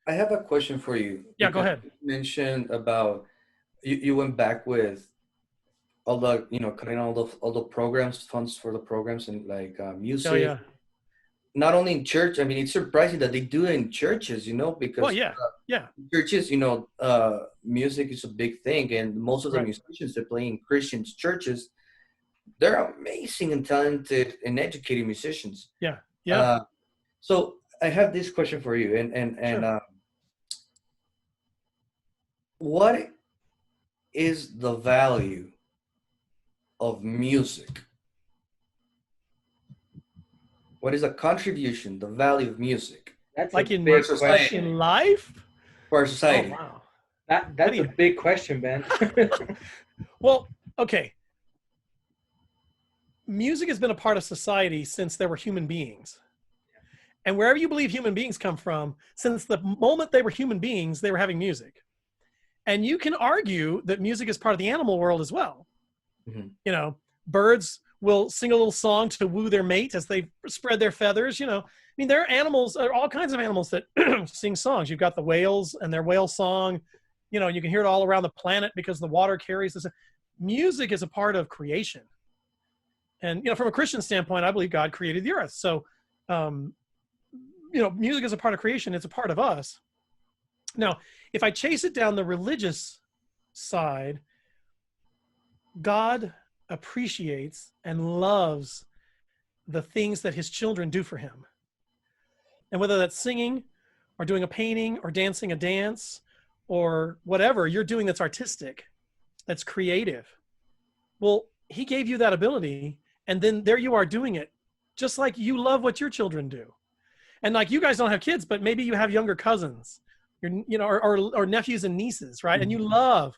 I have a question for you Yeah, go because ahead. you mentioned about you went back with all the cutting all the programs, funds for the programs and like Oh music. yeah. Not only in church. I mean, it's surprising that they do it in churches, Well, because yeah. Yeah. churches, music is a big thing, and most of the Right. musicians that play in Christian churches, they're amazing and talented and educated musicians. Yeah. Yeah. Uh, so I have this question for you, and Sure. what is the value of music? What is the contribution, the value of music That's a Like for big society? in question. life? For our Oh society. wow. How do That's a you big question, Ben. Well, okay. Music has been a part of society since there were human beings. And wherever you believe human beings come from, since the moment they were human beings, they were having music. And you can argue that music is part of the animal world as well. Mhm. You know, birds will sing a little song to woo their mate as they spread their feathers. I mean, there are animals, there are all kinds of animals that sing songs. You've got the whales and their whale song. You can hear it all around the planet because the water carries this. Music is a part of creation. And, from a Christian standpoint, I believe God created the earth. So, um, music is a part of creation. It's a part of us. Now, if I chase it down the religious side, God appreciates and loves the things that his children do for him. And whether that's singing or doing a painting or dancing a dance or whatever you're doing that's artistic, that's creative. Well, he gave you that ability, and then there you are doing it just like you love what your children do. And like you guys don't have kids, but maybe you have younger cousins, or nephews and nieces, right? And you love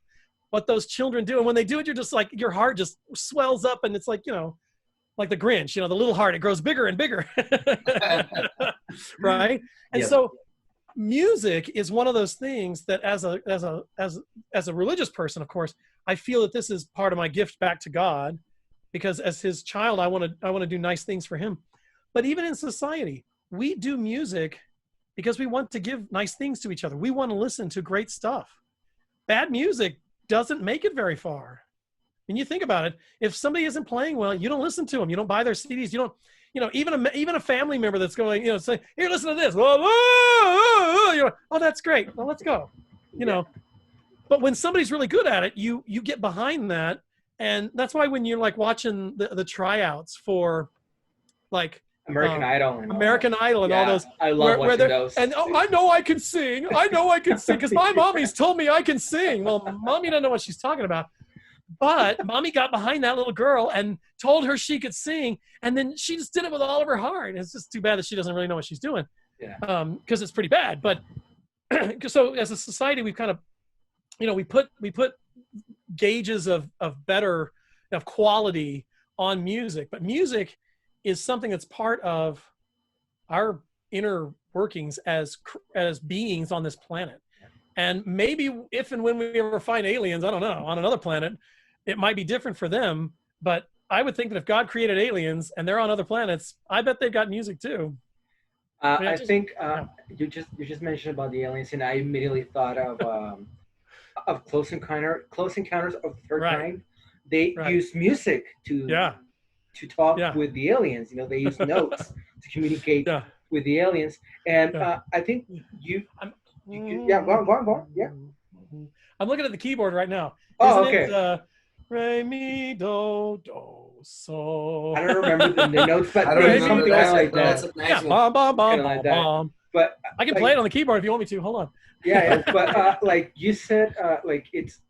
what those children do. And when they do it, you're just like, your heart just swells up, and it's like, like the Grinch, the little heart, it grows bigger and bigger. Right? And Yes. so music is one of those things that as a religious person, of course, I feel that this is part of my gift back to God, because as his child, I want to do nice things for him. But even in society, we do music because we want to give nice things to each other. We want to listen to great stuff. Bad music doesn't make it very far. And you think about it, if somebody isn't playing well, you don't listen to them. You don't buy their CDs. You don't, even a family member that's going, say, here, listen to this. Whoa, whoa, whoa, oh, that's great. Well, let's go. Yeah. But when somebody's really good at it, you get behind that. And that's why when you're like watching the tryouts for like American Idol and all that. American Idol and all Yeah, those, I love where watching they're, those. and oh, I know I can sing. I know I can sing because my mommy's told me I can sing. Well, mommy doesn't know what she's talking about. But mommy got behind that little girl and told her she could sing, and then she just did it with all of her heart. It's just too bad that she doesn't really know what she's doing, Yeah. Because it's pretty bad. But so as a society, we've kind of, we put gauges of better of quality on music, but music is something that's part of our inner workings as beings on this planet. And maybe if and when we ever find aliens, I don't know, on another planet, it might be different for them. But I would think that if God created aliens and they're on other planets, I bet they've got music too. I think Yeah. you just mentioned about the aliens, and I immediately thought of Close Encounters of the Third Right. Kind. They Right. use music Yeah. to talk Yeah. with the aliens. They use notes to communicate Yeah. with the aliens, and Yeah. I think you, I'm, yeah, go on, yeah. I'm looking at the keyboard right now. Oh, Isn't okay. it re mi do so? I don't remember the notes, but I don't it's Maybe remember something that. kind of that's like That's that, a nice Yeah, one. bom bom bom kind of like bom that. bom. But I can like, play it on the keyboard if you want me to. Hold on. yeah, but like you said, like it's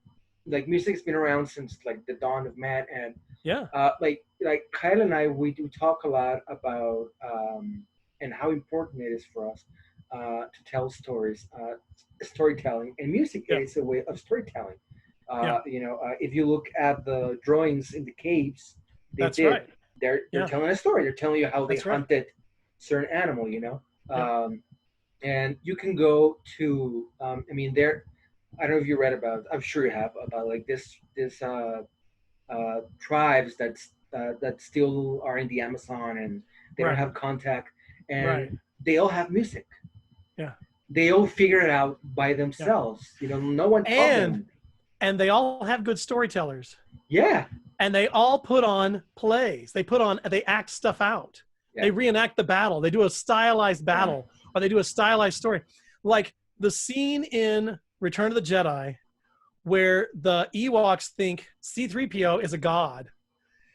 like music's been around since like the dawn of man, and Yeah. like Kyle and I, we do talk a lot about and how important it is for us to tell stories, storytelling, and music Yeah. is a way of storytelling. Yeah. If you look at the drawings in the caves, they That's did. right. They're Yeah. telling a story. They're telling you how they That's right. hunted certain animal. Yeah. And you can go to. I mean, there. I don't know if you read about. I'm sure you have about like this tribes that still are in the Amazon and they don't Right. have contact, and Right. they all have music. Yeah. they all figure it out by themselves. You know, no one taught them. And they all have good storytellers. Yeah. And they all put on plays. They act stuff out. Yeah. They reenact the battle. They do a stylized battle, or they do a stylized story. Like the scene in Return of the Jedi where the Ewoks think C-3PO is a god.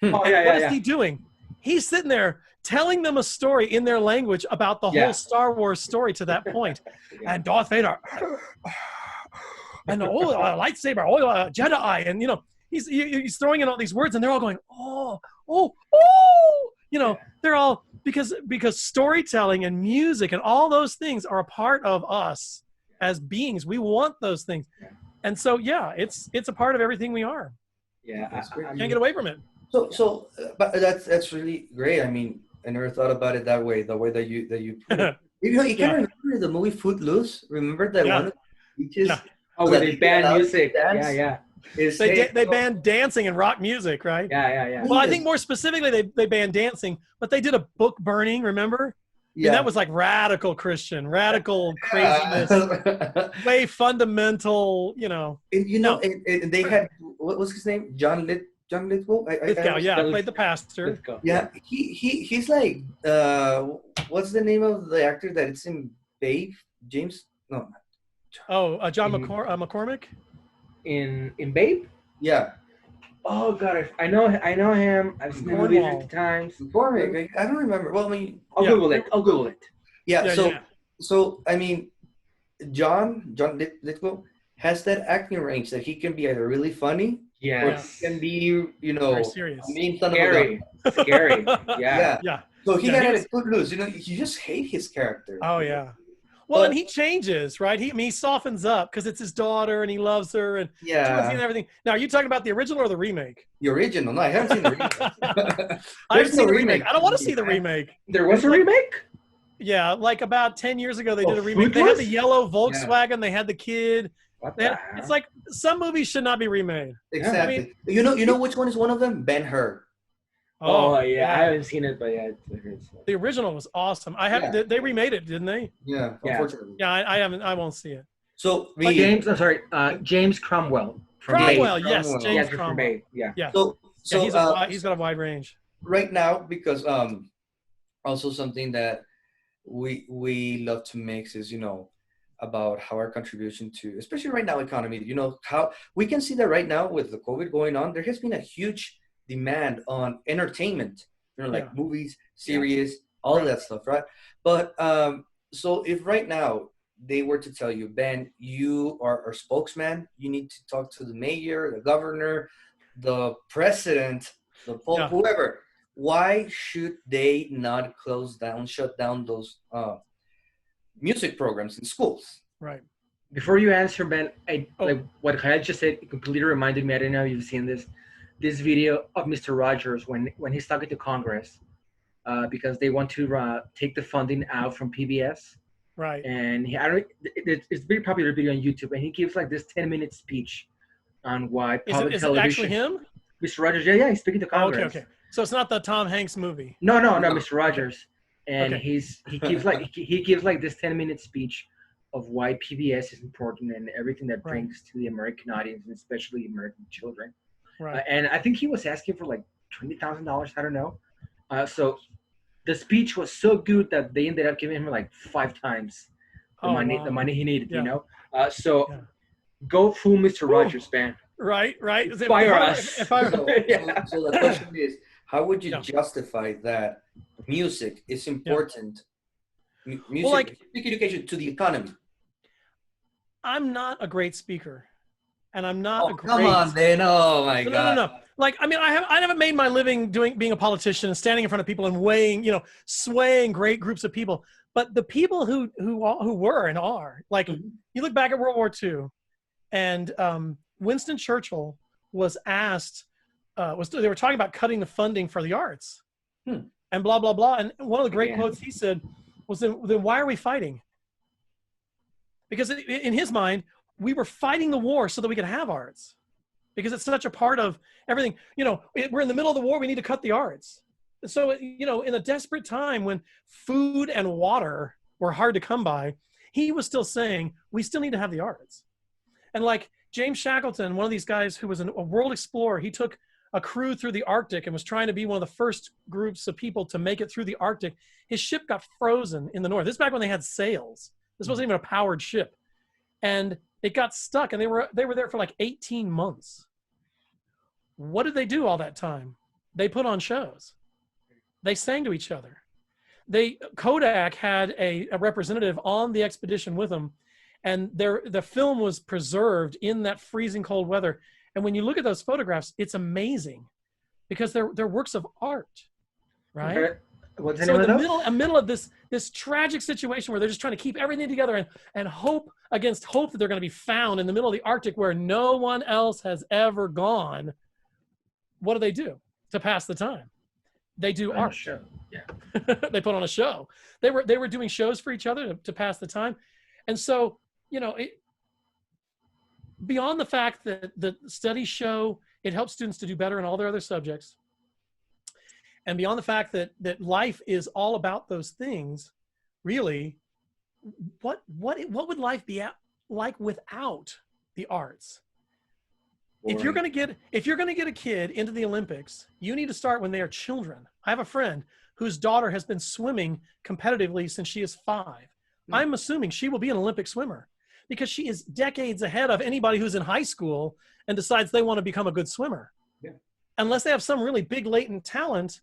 Oh, And what is he doing? He's sitting there telling them a story in their language about the whole Star Wars story to that point. And Darth Vader, and lightsaber, Jedi, and you know, he's throwing in all these words, and they're all going, oh, you know, they're all because storytelling and music and all those things are a part of us as beings. We want those things, and so it's a part of everything we are. Yeah, I can't get away from it. But that's really great. I mean, I never thought about it that way. The way that you put it. You know, you can remember the movie Footloose. Remember that one? Oh, where they banned music. Dance? Yeah. They banned dancing and rock music, right? Yeah. Well, I think more specifically, they banned dancing, but they did a book burning. Remember? Yeah. And that was like radical Christian, radical craziness, way fundamental. You know. And they had what was his name? John Lithgow. Played the pastor. Lithgow. Yeah, he's like what's the name of the actor that it's in Babe? James? No. Oh, John McCormick. In Babe? Yeah. Oh God, I know him. I've seen the movie 50 times. McCormick. I don't remember. Well, I mean, I'll Google it. Yeah. So I mean, John Lithgow has that acting range that he can be either really funny. Yes. Or he can be, very serious. Scary. Yeah. So he had a Footloose. You know, you just hate his character. Oh yeah. Well, and he changes, right? He softens up because it's his daughter and he loves her and and everything. Now, are you talking about the original or the remake? The original. No, I haven't seen the remake. I haven't seen the remake. I don't want to see the remake. There was a remake? Yeah, like about 10 years ago, they did a remake. They had the yellow Volkswagen. Yeah. They had the kid. It's like some movies should not be remade. Exactly. I mean, you know which one is one of them? Ben-Hur. Oh yeah, I haven't seen it, but yeah, the original was awesome. They remade it, didn't they? Yeah, unfortunately. Yeah, I haven't. I won't see it. So James Cromwell. Yes, James Cromwell. Yeah. So he's got a wide range. Right now, because also something that we love to mix is about how our contribution to, especially right now, economy. How we can see that right now with the COVID going on, there has been a huge demand on entertainment, like movies, series, all of that stuff, right? But so if right now they were to tell you, Ben, you are our spokesman, you need to talk to the mayor, the governor, the president, the pope, whoever, why should they not shut down those music programs in schools? Right. Before you answer, Ben, like what Jael just said, it completely reminded me, I don't know if you've seen this video of Mr. Rogers when he's talking to Congress because they want to take the funding out from PBS. Right. And it's a very popular video on YouTube, and he gives like this 10-minute speech on why public is television. Is it actually him? Mr. Rogers, yeah, he's speaking to Congress. Okay. So it's not the Tom Hanks movie. No, Mr. Rogers, and he gives like this 10-minute speech of why PBS is important and everything that brings to the American audience, and especially American children. Right. And I think he was asking for like $20,000. I don't know. So the speech was so good that they ended up giving him like 5 times the money he needed. Go fool Mr. Rogers, man. Right. Fire us. So the question is, how would you justify that music is important? Music education to the economy. I'm not a great speaker. And I'm not a great. Come on, then! Oh my God! No. Like, I mean, I haven't made my living being a politician and standing in front of people and swaying great groups of people. But the people who were and are, like, you look back at World War II, and Winston Churchill was asked, they were talking about cutting the funding for the arts, and blah blah blah. And one of the great quotes he said was, "Then why are we fighting?" Because in his mind, we were fighting the war so that we could have arts, because it's such a part of everything. We're in the middle of the war. We need to cut the arts. So, in a desperate time when food and water were hard to come by, he was still saying, we still need to have the arts. And like James Shackleton, one of these guys who was a world explorer, he took a crew through the Arctic and was trying to be one of the first groups of people to make it through the Arctic. His ship got frozen in the north. This is back when they had sails. This wasn't even a powered ship. And it got stuck, and they were there for like 18 months. What did they do all that time? They put on shows. They sang to each other. Kodak had a representative on the expedition with them, and the film was preserved in that freezing cold weather. And when you look at those photographs, it's amazing because they're works of art, right? Okay. What's the So name in of the those? middle of this tragic situation where they're just trying to keep everything together and hope against hope that they're going to be found in the middle of the Arctic where no one else has ever gone, what do to pass the time? They do art. Show. Yeah. They put on a show. They were doing shows for each other to pass the time. And so, beyond the fact that the studies show it helps students to do better in all their other subjects, and beyond the fact that life is all about those things, really, what would life be like without the arts? Boring. If you're going to get a kid into the Olympics, you need to start when they are children. I have a friend whose daughter has been swimming competitively since she is 5. I'm assuming she will be an Olympic swimmer because she is decades ahead of anybody who's in high school and decides they want to become a good swimmer. Yeah. Unless they have some really big latent talent,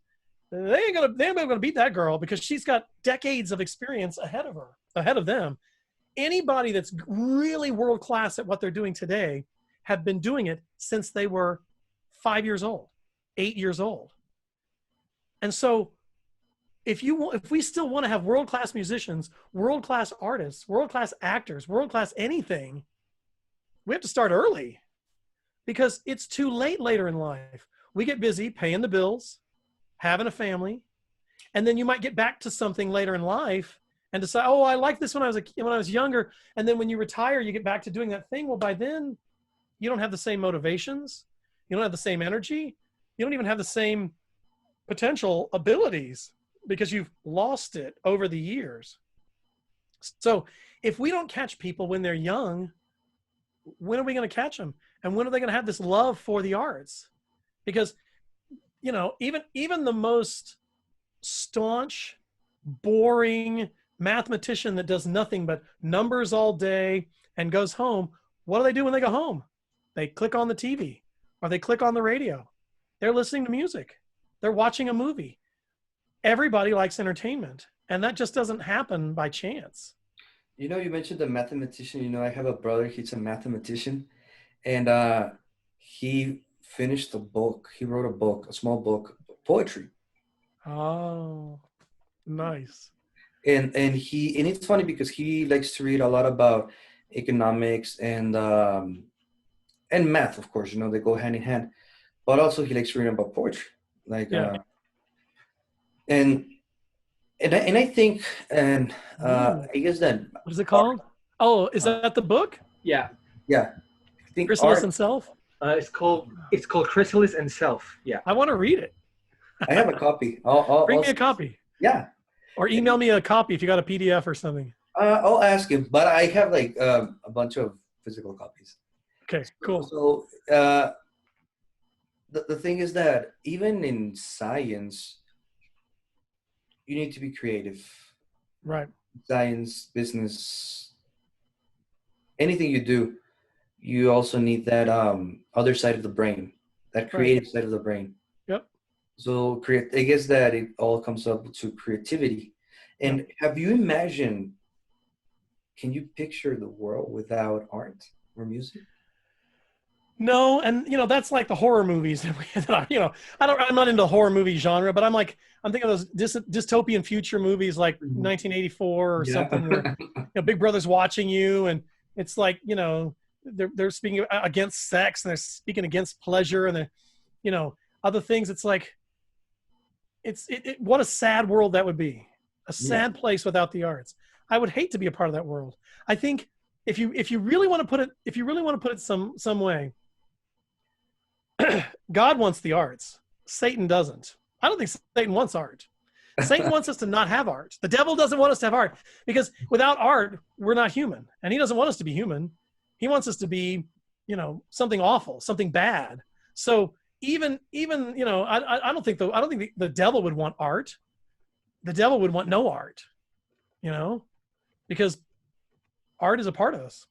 they ain't gonna beat that girl because she's got decades of experience ahead of them. Anybody that's really world class at what they're doing today have been doing it since they were 5 years old, 8 years old. And so if we still want to have world-class musicians, world-class artists, world-class actors, world-class anything, we have to start early because it's too late later in life. We get busy paying the bills, having a family, and then you might get back to something later in life and decide, oh, I like this when I was younger. And then when you retire, you get back to doing that thing. Well, by then you don't have the same motivations. You don't have the same energy. You don't even have the same potential abilities because you've lost it over the years. So if we don't catch people when they're young, when are we going to catch them? And when are they going to have this love for the arts? Because, even the most staunch, boring mathematician that does nothing but numbers all day and goes home, what do they do when they go home? They click on the TV or they click on the radio. They're listening to music. They're watching a movie. Everybody likes entertainment, and that just doesn't happen by chance. You mentioned the mathematician. I have a brother. He's a mathematician, and he finished a book. He wrote a small book, poetry. Oh, nice. And it's funny because he likes to read a lot about economics and math, of course. They go hand in hand. But also he likes to read about poetry, and I think I guess that what is it called? Oh, is that the book? Yeah. Yeah. I think Chrysalis and Self. It's called Chrysalis and Self. Yeah. I want to read it. I have a copy. Bring me a copy. Yeah. Or email me a copy if you got a PDF or something. I'll ask him, but I have a bunch of physical copies. Okay, cool. So the thing is that even in science, you need to be creative. Right. Science, business, anything you do, you also need that other side of the brain, that creative side of the brain. Yep. So I guess that it all comes up to creativity. And have you imagined, can you picture the world without art or music? No, and that's like the horror movies. I'm not into the horror movie genre, but I'm thinking of those dystopian future movies like 1984 or something where Big Brother's watching you, and it's like they're speaking against sex and they're speaking against pleasure and other things. It's like what a sad world that would be, a sad place without the arts. I would hate to be a part of that world. I think if you really want to put it some way, God wants the arts. Satan doesn't. I don't think Satan wants art. Satan wants us to not have art. The devil doesn't want us to have art, because without art, we're not human. And he doesn't want us to be human. He wants us to be, something awful, something bad. So even I don't think the devil would want art. The devil would want no art, because art is a part of us.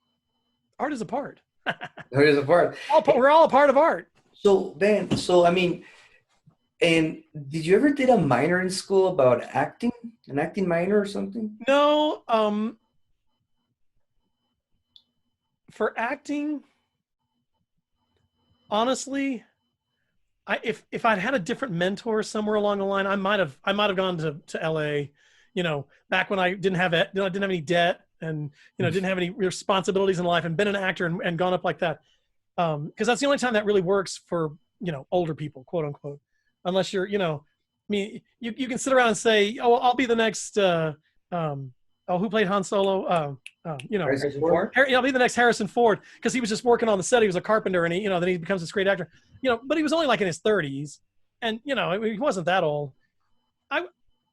Art is a part. Art is a part. We're all a part of art. So Ben, and did you ever did a minor in school about acting, an acting minor or something? No, for acting, honestly, if I'd had a different mentor somewhere along the line, I might have gone to LA, back when I didn't have any debt and didn't have any responsibilities in life, and been an actor and gone up like that, because that's the only time that really works for older people, quote unquote. Unless you're, you can sit around and say, oh, I'll be the next, who played Han Solo? Harrison Ford? I'll be the next Harrison Ford, because he was just working on the set. He was a carpenter, and then he becomes this great actor. But he was only like in his 30s, and he wasn't that old.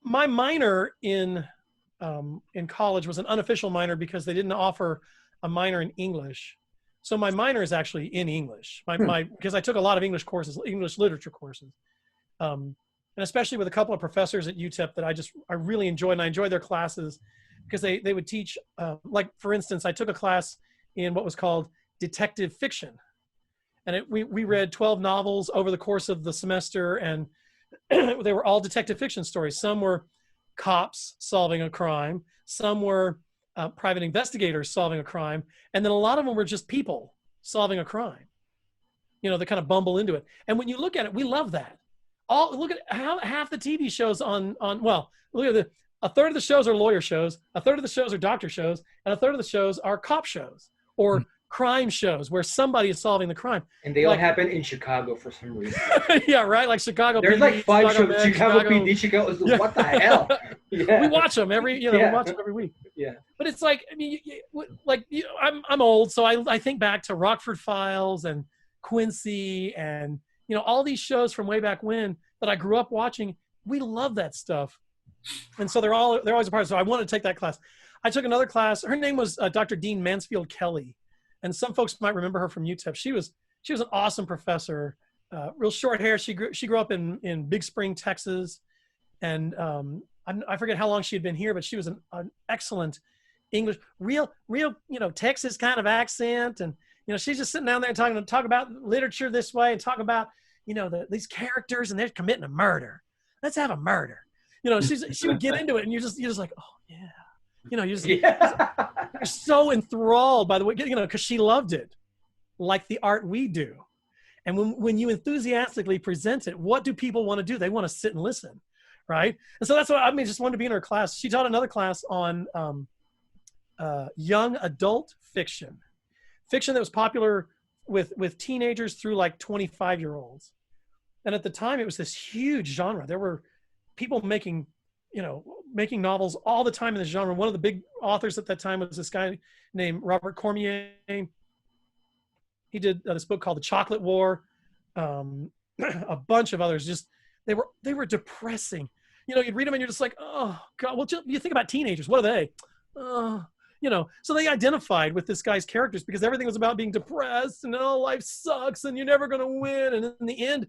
My minor in college was an unofficial minor because they didn't offer a minor in English. So my minor is actually in English. Because I took a lot of English courses, English literature courses. And especially with a couple of professors at UTEP that I really enjoyed, and I enjoyed their classes because they would teach, like, for instance, I took a class in what was called detective fiction. And we read 12 novels over the course of the semester, and they were all detective fiction stories. Some were cops solving a crime. Some were private investigators solving a crime. And then a lot of them were just people solving a crime, they kind of bumble into it. And when you look at it, we love that. Look at how half the TV shows look at a third of the shows are lawyer shows, a third of the shows are doctor shows, and a third of the shows are cop shows or crime shows where somebody is solving the crime. And they all happen in Chicago for some reason. Yeah, right? Like Chicago There's PD, like 5 Chicago shows, Chicago PD, Chicago. Yeah. What the hell? Yeah. We watch them we watch them every week. Yeah. But it's like, I'm old, so I think back to Rockford Files and Quincy and all these shows from way back when that I grew up watching. We love that stuff, and so they're always a part of it. So I wanted to take that class. I took another class. Her name was Dr. Dean Mansfield Kelly, and some folks might remember her from UTEP. She was an awesome professor. Real short hair. She grew up in Big Spring, Texas, and I forget how long she had been here, but she was an excellent English, real Texas kind of accent, and she's just sitting down there and talk about literature this way and talk about these characters and they're committing a murder. Let's have a murder. She would get into it, and you're just like, oh yeah, you're so enthralled by the way, because she loved it, like the art we do. And when you enthusiastically present it, what do people want to do? They want to sit and listen, right? And so that's what just wanted to be in her class. She taught another class on young adult fiction that was popular with teenagers through like 25-year-olds. And at the time, it was this huge genre. There were people making novels all the time in this genre. One of the big authors at that time was this guy named Robert Cormier. He did this book called The Chocolate War. A bunch of others. Just they were depressing. You'd read them and you're just like, oh God. Well, you think about teenagers. What are they? So they identified with this guy's characters because everything was about being depressed and life sucks and you're never going to win. And in the end,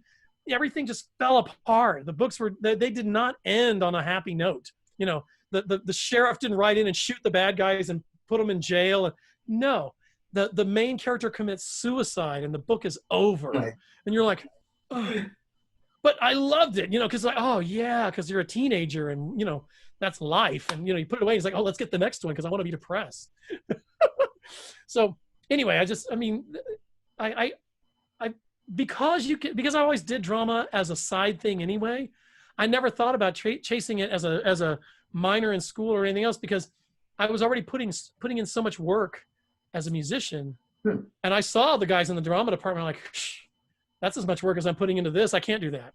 everything just fell apart. The books they did not end on a happy note. The sheriff didn't write in and shoot the bad guys and put them in jail. No, the main character commits suicide and the book is over. Right. And you're like, oh. But I loved it, because like, oh yeah, because you're a teenager and that's life. And you put it away. It's like, oh, let's get the next one because I want to be depressed. So anyway, because I always did drama as a side thing anyway. I never thought about chasing it as a minor in school or anything else because I was already putting in so much work as a musician. And I saw the guys in the drama department like, that's as much work as I'm putting into this. I can't do that.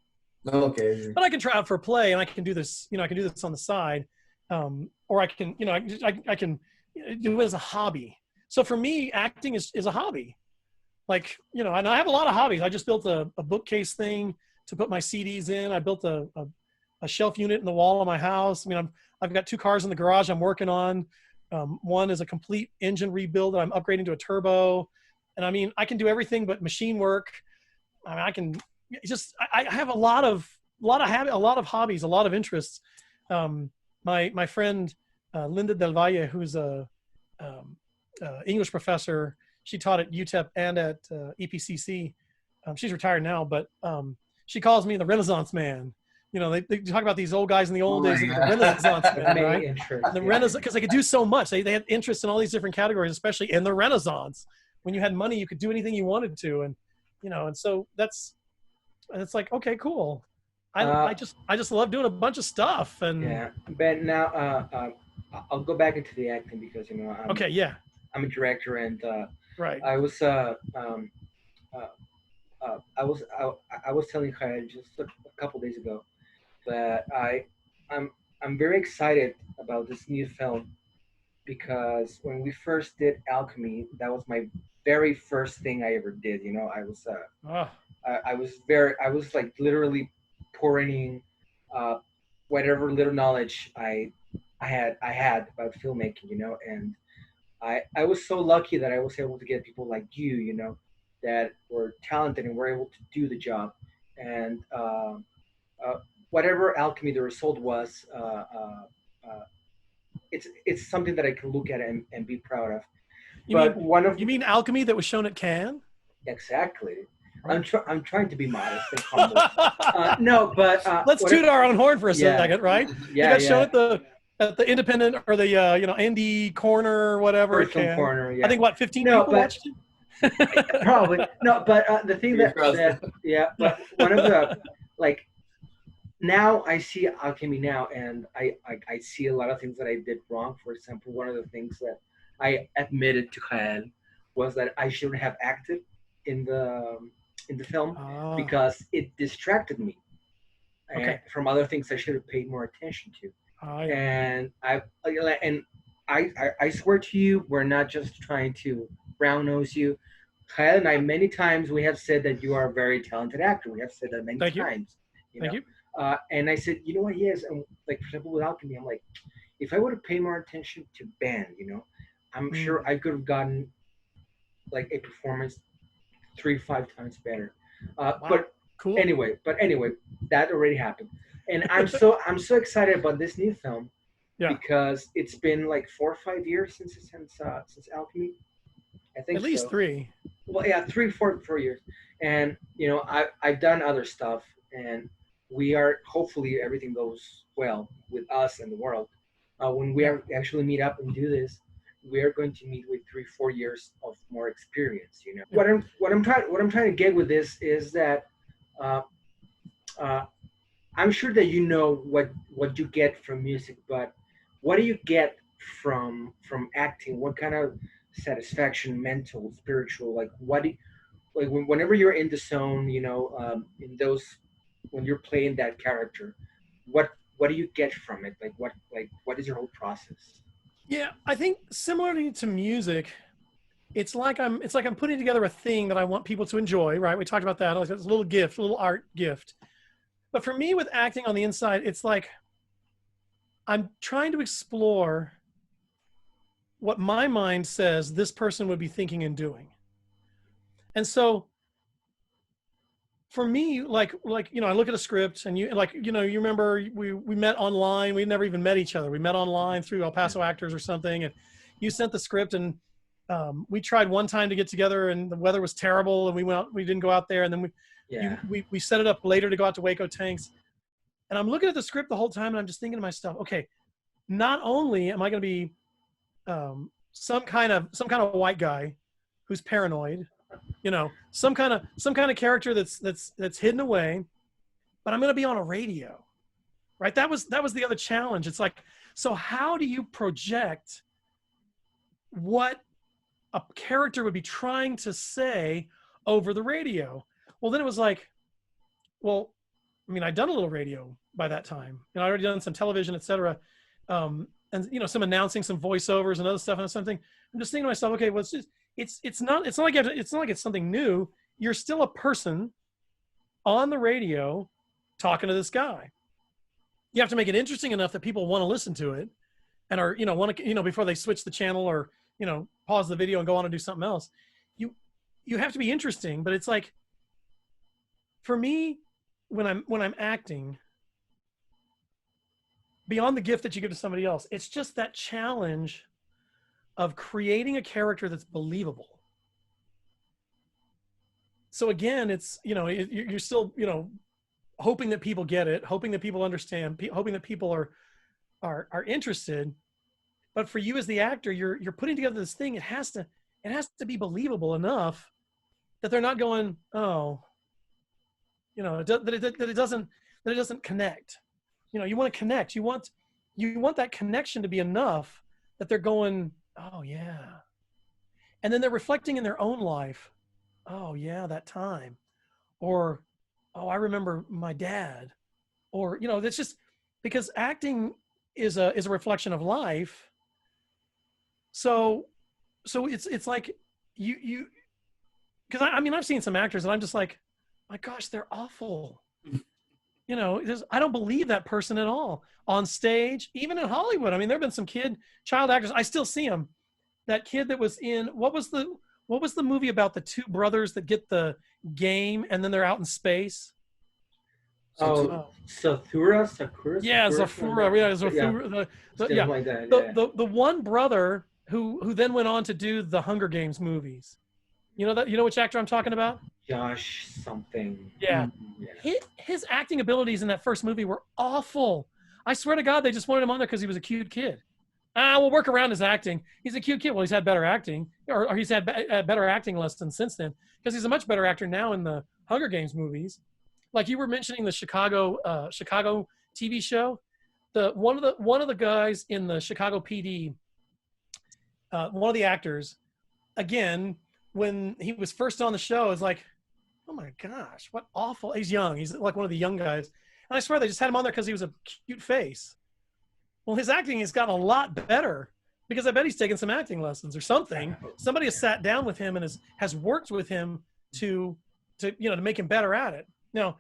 Okay. But I can try out for a play and I can do this, I can do this on the side. Or I can, I can do it as a hobby. So for me, acting is a hobby. Like, and I have a lot of hobbies. I just built a bookcase thing to put my CDs in. I built a a shelf unit in the wall of my house. I mean, I've got 2 cars in the garage I'm working on. One is a complete engine rebuild that I'm upgrading to a turbo. And I mean, I can do everything but machine work. I mean, I can just, I have a lot of hobbies, a lot of interests. My friend, Linda Del Valle, who's a English professor, she taught at UTEP and at EPCC. She's retired now, but she calls me the Renaissance man. You know, they talk about these old guys in the old days, the Renaissance man, right? The Renaissance, because they could do so much. They had interest in all these different categories, especially in the Renaissance. When you had money, you could do anything you wanted to, and you know, and so it's like, okay, cool. I just love doing a bunch of stuff. And yeah, Ben, now I'll go back into the acting because I'm a director, and right. I was telling Jael just a couple days ago that I'm very excited about this new film, because when we first did Alchemy, that was my very first thing I ever did. You know, I was like literally pouring whatever little knowledge I had about filmmaking, you know, and I was so lucky that I was able to get people like you know, that were talented and were able to do the job. And whatever Alchemy the result was, it's something that I can look at and be proud of. You mean Alchemy that was shown at Cannes? Exactly. I'm trying to be modest and humble. No, but let's toot our own horn for a second, right? Yeah, you got shown at the independent or the indie corner or whatever. Corner, yeah. I think 15 people watched it. Probably no, but the thing but one of the like. Now I see Alchemy now, and I see a lot of things that I did wrong. For example, one of the things that I admitted to Jael was that I shouldn't have acted in the film because it distracted me from other things I should have paid more attention to. And I swear to you, we're not just trying to brown nose you. Jael and I, many times we have said that you are a very talented actor. We have said that many times. Thank you. And I said, you know what, yes. And like, for example, with Alchemy, I'm like, if I would have paid more attention to Ben, you know, I'm sure I could have gotten like a performance 3-5 times better. But cool. Anyway, that already happened. And I'm so excited about this new film because it's been like 4 or 5 years since Alchemy. I think at least 3. Well, yeah, 4 years. And you know, I've done other stuff, and we are, hopefully everything goes well with us and the world. When we actually meet up and do this, we are going to meet with 3-4 years of more experience. You know, what I'm trying to get with this is that I'm sure that you know what you get from music, but what do you get from acting? What kind of satisfaction, mental, spiritual, like whenever you're in the zone, you know, in those, when you're playing that character, what do you get from it? What is your whole process? Yeah, I think similarly to music, it's like I'm putting together a thing that I want people to enjoy, right? We talked about that. Like, it's a little gift, a little art gift. But for me, with acting on the inside, it's like I'm trying to explore what my mind says this person would be thinking and doing. And so for me, like you know, I look at a script, and you remember we met online. We never even met each other. We met online through El Paso Actors or something, and you sent the script, and we tried one time to get together, and the weather was terrible, and we didn't go out there, and then we set it up later to go out to Waco Tanks. And I'm looking at the script the whole time, and I'm just thinking to myself, okay, not only am I going to be some kind of white guy who's paranoid, you know, some kind of character that's hidden away, but I'm going to be on a radio, right? That was the other challenge. It's like, so how do you project what a character would be trying to say over the radio? Well, then it was like, well, I mean, I'd done a little radio by that time, and I'd already done some television, etc. And you know, some announcing, some voiceovers and other stuff and something. I'm just thinking to myself, okay, well, it's not like it's something new. You're still a person on the radio talking to this guy. You have to make it interesting enough that people want to listen to it and are, want to, before they switch the channel or, pause the video and go on and do something else. You have to be interesting, but it's like, for me, when I'm acting, beyond the gift that you give to somebody else, it's just that challenge of creating a character that's believable. So again, it's, you're still, hoping that people get it, hoping that people understand, hoping that people are interested. But for you as the actor, you're putting together this thing. It has to be believable enough that they're not going, oh, that it doesn't connect. You want to connect. You want that connection to be enough that they're going, oh yeah. And then they're reflecting in their own life. Oh yeah, that time. Or, oh, I remember my dad. Or, that's just because acting is a reflection of life. So it's like you because I've seen some actors and I'm just like, my gosh, they're awful. I don't believe that person at all on stage, even in Hollywood. There've been some child actors. I still see them. That kid that was in, what was the movie about the two brothers that get the game and then they're out in space? Sakura. Yeah, Zafura. Yeah, Zafura. Yeah. Like that, the one brother who then went on to do the Hunger Games movies. You know which actor I'm talking about? Josh something. Yeah. His acting abilities in that first movie were awful. I swear to God, they just wanted him on there because he was a cute kid. We'll work around his acting. He's a cute kid. Well, he's had better acting, or he's had better acting lessons since then, because he's a much better actor now in the Hunger Games movies. Like you were mentioning the Chicago TV show. One of the guys in the Chicago PD, one of the actors, again, when he was first on the show, it's like, oh my gosh, what awful. He's young. He's like one of the young guys. And I swear they just had him on there because he was a cute face. Well, his acting has gotten a lot better because I bet he's taken some acting lessons or something. Somebody has sat down with him and has worked with him to make him better at it. Now,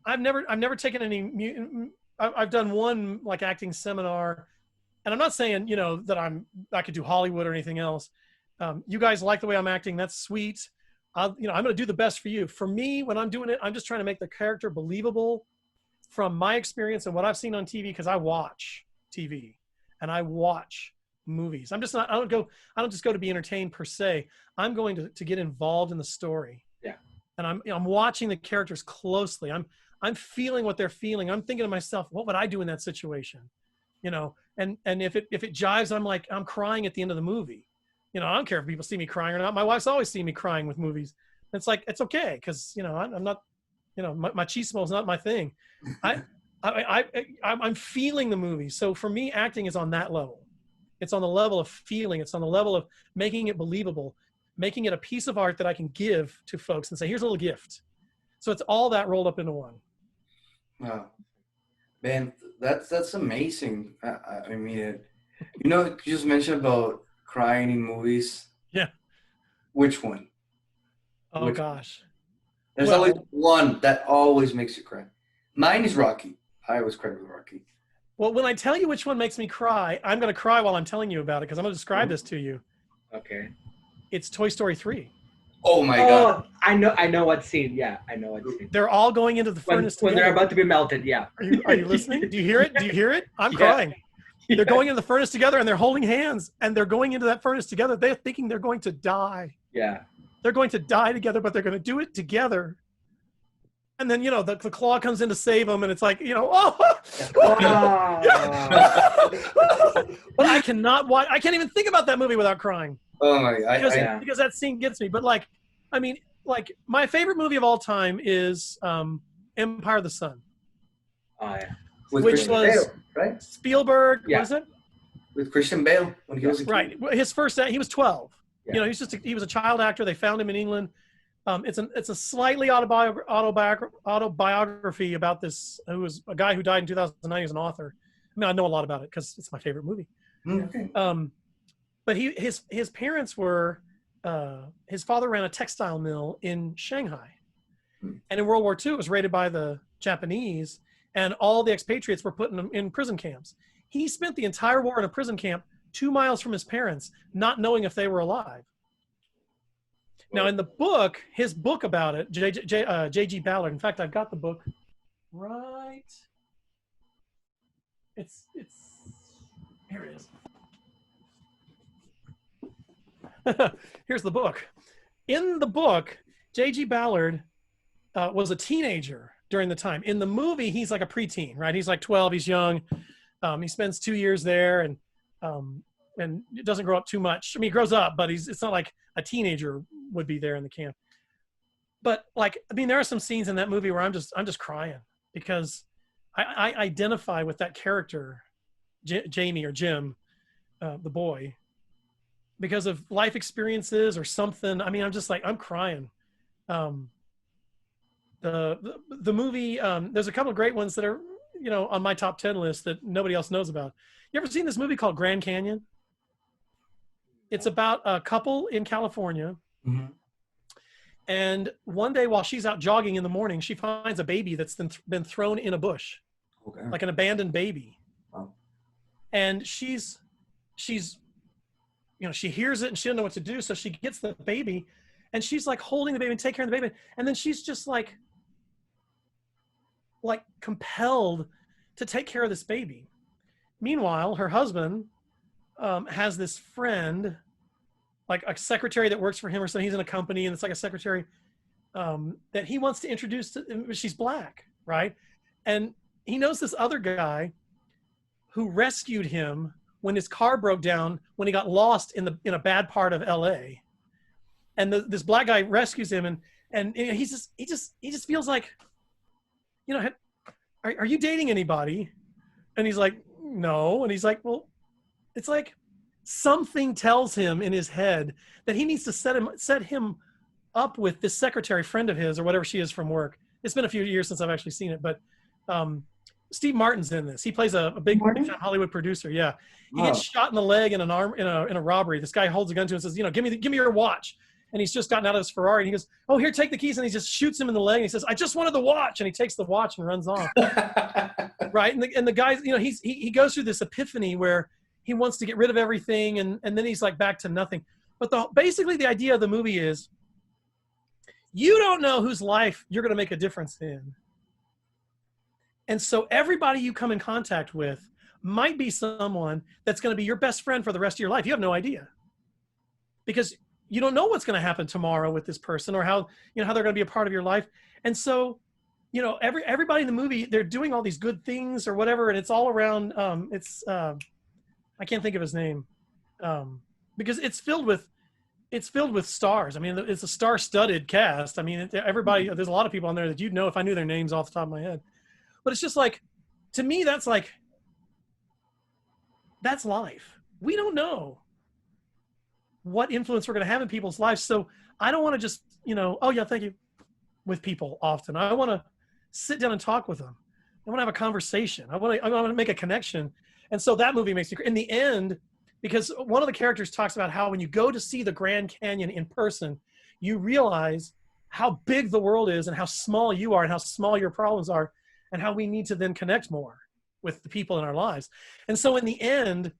I've never taken any. I've done one like acting seminar, and I'm not saying that I could do Hollywood or anything else. You guys like the way I'm acting. That's sweet. I'm going to do the best for you. For me, when I'm doing it, I'm just trying to make the character believable from my experience and what I've seen on TV, because I watch TV and I watch movies. I don't just go to be entertained per se. I'm going to get involved in the story. Yeah. And I'm watching the characters closely. I'm feeling what they're feeling. I'm thinking to myself, what would I do in that situation? And if it jives, I'm crying at the end of the movie. I don't care if people see me crying or not. My wife's always seen me crying with movies. It's like, it's okay. Because, I'm not, machismo is not my thing. I'm feeling the movie. So for me, acting is on that level. It's on the level of feeling. It's on the level of making it believable, making it a piece of art that I can give to folks and say, here's a little gift. So it's all that rolled up into one. Wow. Man, that's amazing. You just mentioned about crying in movies. Yeah. Which one? Oh, gosh. There's always one that always makes you cry. Mine is Rocky. I always cry with Rocky. Well, when I tell you which one makes me cry, I'm going to cry while I'm telling you about it, because I'm going to describe this to you. Okay. It's Toy Story 3. Oh my God. I know what scene. Yeah, I know what scene. They're all going into the furnace when they're about to be melted. Yeah. Are you listening? Do you hear it? I'm crying. Yeah. They're going into the furnace together and they're holding hands and they're going into that furnace together. They're thinking they're going to die. Yeah. They're going to die together, but they're going to do it together. And then, the claw comes in to save them, and it's like, But I can't even think about that movie without crying. Oh my God. Because that scene gets me. But my favorite movie of all time is Empire of the Sun. Oh yeah. Which was Bale, right? Spielberg. Yeah. What is it? With Christian Bale when he was a kid. Right. His first, he was 12. Yeah. He was a child actor. They found him in England. It's a slightly autobiography about this, who was a guy who died in 2009. He's an author. I know a lot about it because it's my favorite movie. Okay. But his parents were, his father ran a textile mill in Shanghai. And in World War II, it was raided by the Japanese. and all the expatriates were put in prison camps. He spent the entire war in a prison camp 2 miles from his parents, not knowing if they were alive. Now, in the book, his book about it, J.G. Ballard. In fact, I've got the book right. It's here it is. Here's the book. In the book, J.G. Ballard was a teenager during the time. In the movie, he's like a preteen, right? He's like 12. He's young. He spends 2 years there, and it doesn't grow up too much. I mean, he grows up, but it's not like a teenager would be there in the camp. But like, I mean, there are some scenes in that movie where I'm just crying because I identify with that character, Jamie or Jim, the boy, because of life experiences or something. I mean, I'm just like, I'm crying. The movie, there's a couple of great ones that are, you know, on my top 10 list that nobody else knows about. You ever seen this movie called Grand Canyon? It's about a couple in California. Mm-hmm. And one day while she's out jogging in the morning, she finds a baby that's been thrown in a bush, Okay. like an abandoned baby. Wow. And she's, you know, she hears it and she doesn't know what to do. So she gets the baby and she's like holding the baby and taking care of the baby. And then she's just like compelled to take care of this baby. Meanwhile, her husband has this friend, like a secretary that works for him or something. He's in a company and it's like a secretary that he wants to introduce to. She's black, right? And he knows this other guy who rescued him when his car broke down when he got lost in a bad part of LA. And this black guy rescues him, and he just feels like, you know, are you dating anybody? And he's like, no. And he's like, well, it's like something tells him in his head that he needs to set him up with this secretary friend of his or whatever she is from work. It's been a few years since I've actually seen it, but Steve Martin's in this. He plays a big Hollywood producer. Yeah, he gets shot in the leg in a robbery. This guy holds a gun to him and says, you know, give me your watch. And he's just gotten out of his Ferrari and he goes, oh, here, take the keys. And he just shoots him in the leg and he says, I just wanted the watch. And he takes the watch and runs off. Right. And the guy, you know, he goes through this epiphany where he wants to get rid of everything. And then he's like back to nothing. But basically the idea of the movie is you don't know whose life you're going to make a difference in. And so everybody you come in contact with might be someone that's going to be your best friend for the rest of your life. You have no idea. Because you don't know what's going to happen tomorrow with this person or how they're going to be a part of your life. And so, you know, everybody in the movie, they're doing all these good things or whatever. And it's all around, I can't think of his name because it's filled with stars. I mean, it's a star-studded cast. I mean, everybody, there's a lot of people on there that you'd know if I knew their names off the top of my head. But it's just like, to me, that's life. We don't know what influence we're going to have in people's lives. So I don't want to just, you know, oh yeah, thank you, with people often. I want to sit down and talk with them. I want to have a conversation. I want to make a connection. And so that movie makes me, in the end, because one of the characters talks about how when you go to see the Grand Canyon in person, you realize how big the world is and how small you are and how small your problems are and how we need to then connect more with the people in our lives. And so in the end,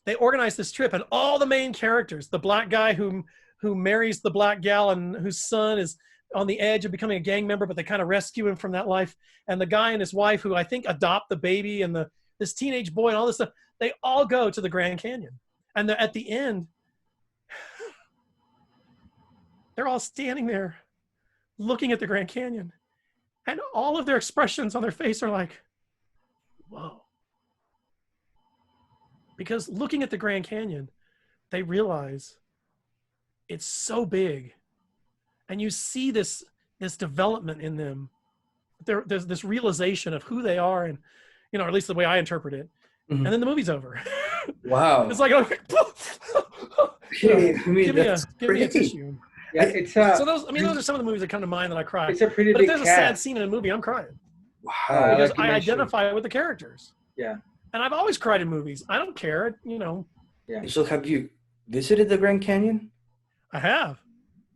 they organize this trip and all the main characters, the black guy who marries the black gal and whose son is on the edge of becoming a gang member, but they kind of rescue him from that life. And the guy and his wife who I think adopt the baby and this teenage boy and all this stuff, they all go to the Grand Canyon. And at the end, they're all standing there looking at the Grand Canyon. And all of their expressions on their face are like, whoa. Because looking at the Grand Canyon, they realize it's so big. And you see this development in them. There's this realization of who they are and, you know, or at least the way I interpret it. Mm-hmm. And then the movie's over. Wow. It's like, give me a tissue. Yeah, it's so those are some of the movies that come to mind that I cry. It's a pretty but big if there's a sad scene in a movie, I'm crying. Wow. Because I identify with the characters. Yeah. And I've always cried in movies. I don't care, you know. Yeah. So have you visited the Grand Canyon? I have.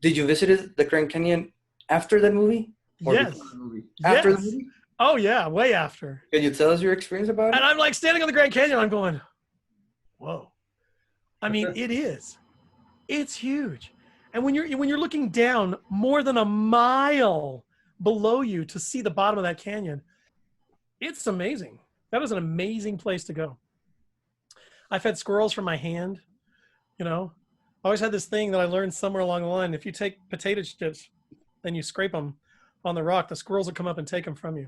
Did you visit the Grand Canyon after that movie? Yes. The movie? After the movie? Oh yeah, way after. Can you tell us your experience about And it? I'm like standing on the Grand Canyon. I'm going, whoa. I mean, it is. It's huge. And when you're looking down more than a mile below you to see the bottom of that canyon, it's amazing. That is an amazing place to go. I fed squirrels from my hand, you know. I always had this thing that I learned somewhere along the line. If you take potato chips and you scrape them on the rock, the squirrels will come up and take them from you.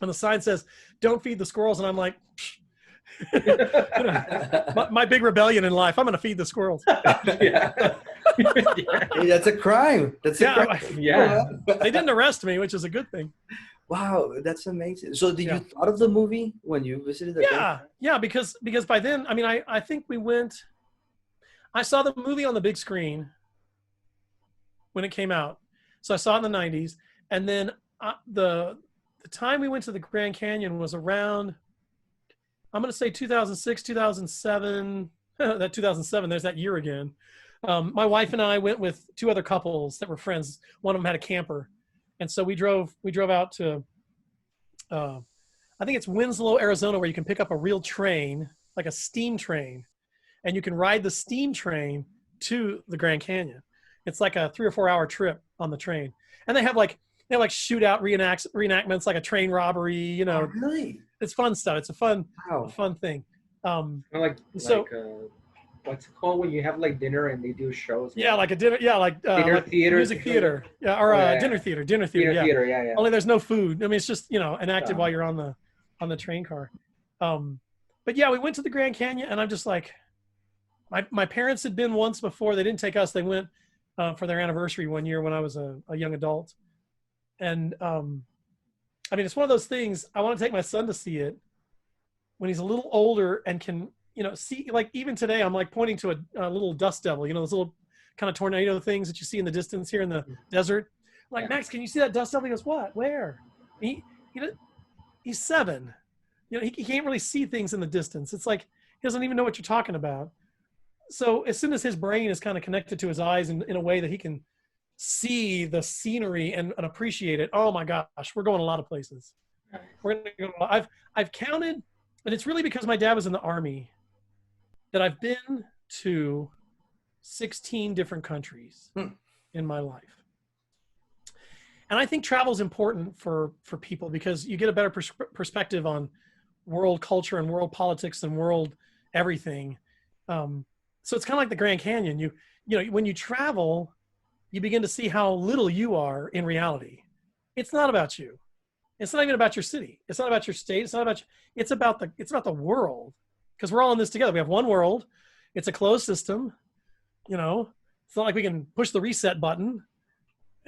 And the sign says, "Don't feed the squirrels." And I'm like, you know, my big rebellion in life, I'm going to feed the squirrels. Yeah. Hey, that's a crime. That's a crime. Yeah. They didn't arrest me, which is a good thing. Wow, that's amazing. So did Yeah. you thought of the movie when you visited the Yeah, because by then, I mean, I think I saw the movie on the big screen when it came out. So I saw it in the 90s. And then the time we went to the Grand Canyon was around, I'm going to say 2006, 2007. That 2007, there's that year again. My wife and I went with two other couples that were friends. One of them had a camper. And so we drove out to, I think it's Winslow, Arizona, where you can pick up a real train, like a steam train, and you can ride the steam train to the Grand Canyon. It's like a 3 or 4 hour trip on the train. And they have like shootout reenactments, like a train robbery, you know. Oh, really? It's fun stuff. It's a fun thing. Like So- what's it called when you have like dinner and they do shows? Yeah, like a dinner. Yeah, like Dinner theater. music theater. Yeah, or Yeah. dinner theater. Dinner theater, yeah. Only there's no food. I mean, it's just, you know, enacted Yeah. while you're on the train car. But yeah, we went to the Grand Canyon, and I'm just like, my parents had been once before. They didn't take us. They went for their anniversary one year when I was a young adult. And I mean, it's one of those things. I want to take my son to see it when he's a little older and can, you know, see, like even today, I'm like pointing to a little dust devil, you know, those little kind of tornado things that you see in the distance here in the desert. I'm like, Yeah. Max, can you see that dust devil? He goes, what? Where? He's 7. You know, he can't really see things in the distance. It's like he doesn't even know what you're talking about. So as soon as his brain is kind of connected to his eyes in a way that he can see the scenery and appreciate it, oh my gosh, we're going a lot of places. We're gonna go. I've counted, and it's really because my dad was in the Army, that I've been to 16 different countries in my life. And I think travel is important for people because you get a better perspective on world culture and world politics and world everything. So it's kind of like the Grand Canyon. You know, when you travel, you begin to see how little you are in reality. It's not about you. It's not even about your city. It's not about your state. It's not about you. It's about the world, because we're all in this together. We have one world. It's a closed system. You know, it's not like we can push the reset button.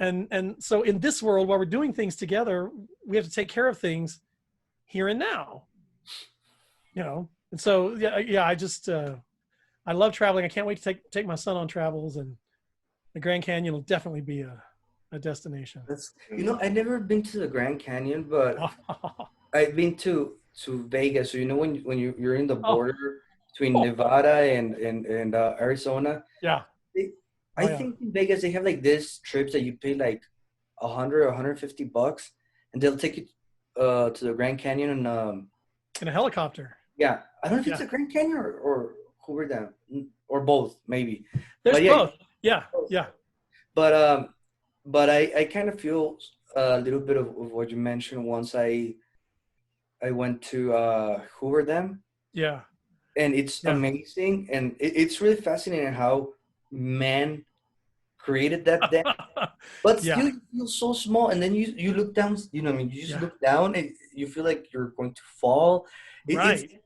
And so in this world, while we're doing things together, we have to take care of things here and now. You know, and so yeah. I just I love traveling. I can't wait to take my son on travels, and the Grand Canyon will definitely be a destination. You know, I've never been to the Grand Canyon, but I've been to Vegas. So you know when you're in the border between Nevada and Arizona. Yeah. I think in Vegas they have like this trips that you pay like $100 or $150, and they'll take you to the Grand Canyon in a helicopter. Yeah, I don't know if it's the Grand Canyon or Hoover Dam or both, maybe. There's both. Yeah. But I kind of feel a little bit of what you mentioned once I went to Hoover Dam. Yeah. And it's amazing, and it's really fascinating how man created that dam. But still you feel so small, and then you look down, you know, I mean, you just look down and you feel like you're going to fall. It's crazy,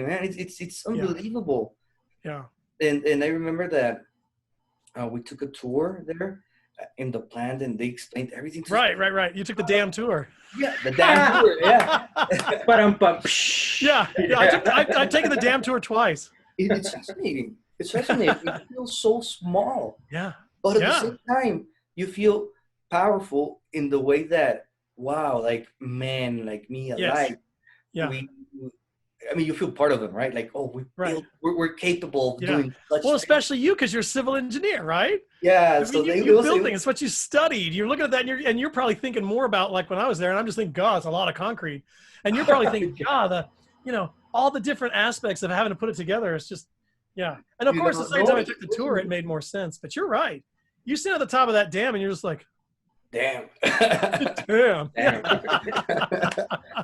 man. It's unbelievable. Yeah. And I remember that we took a tour there in the plant, and they explained everything to us. Right. You took the dam tour. Yeah, the dam tour, yeah. I've taken the dam tour twice. It's fascinating. It's fascinating. You feel so small. Yeah. But at the same time, you feel powerful in the way that, wow, like man, like me alive. Yeah. I mean, you feel part of them, right? Like, oh, Right. we're capable of Yeah. doing such Well, things. especially you, because you're a civil engineer, right? Yeah. I So mean, you build things. It's what you studied. You're looking at that, and you're probably thinking more about, like, when I was there, and I'm just thinking, God, it's a lot of concrete. And you're probably thinking, God, all the different aspects of having to put it together. It's just, yeah. And of course, the second time I took the tour, it made more sense. But you're right. You sit at the top of that dam, and you're just like, damn. damn.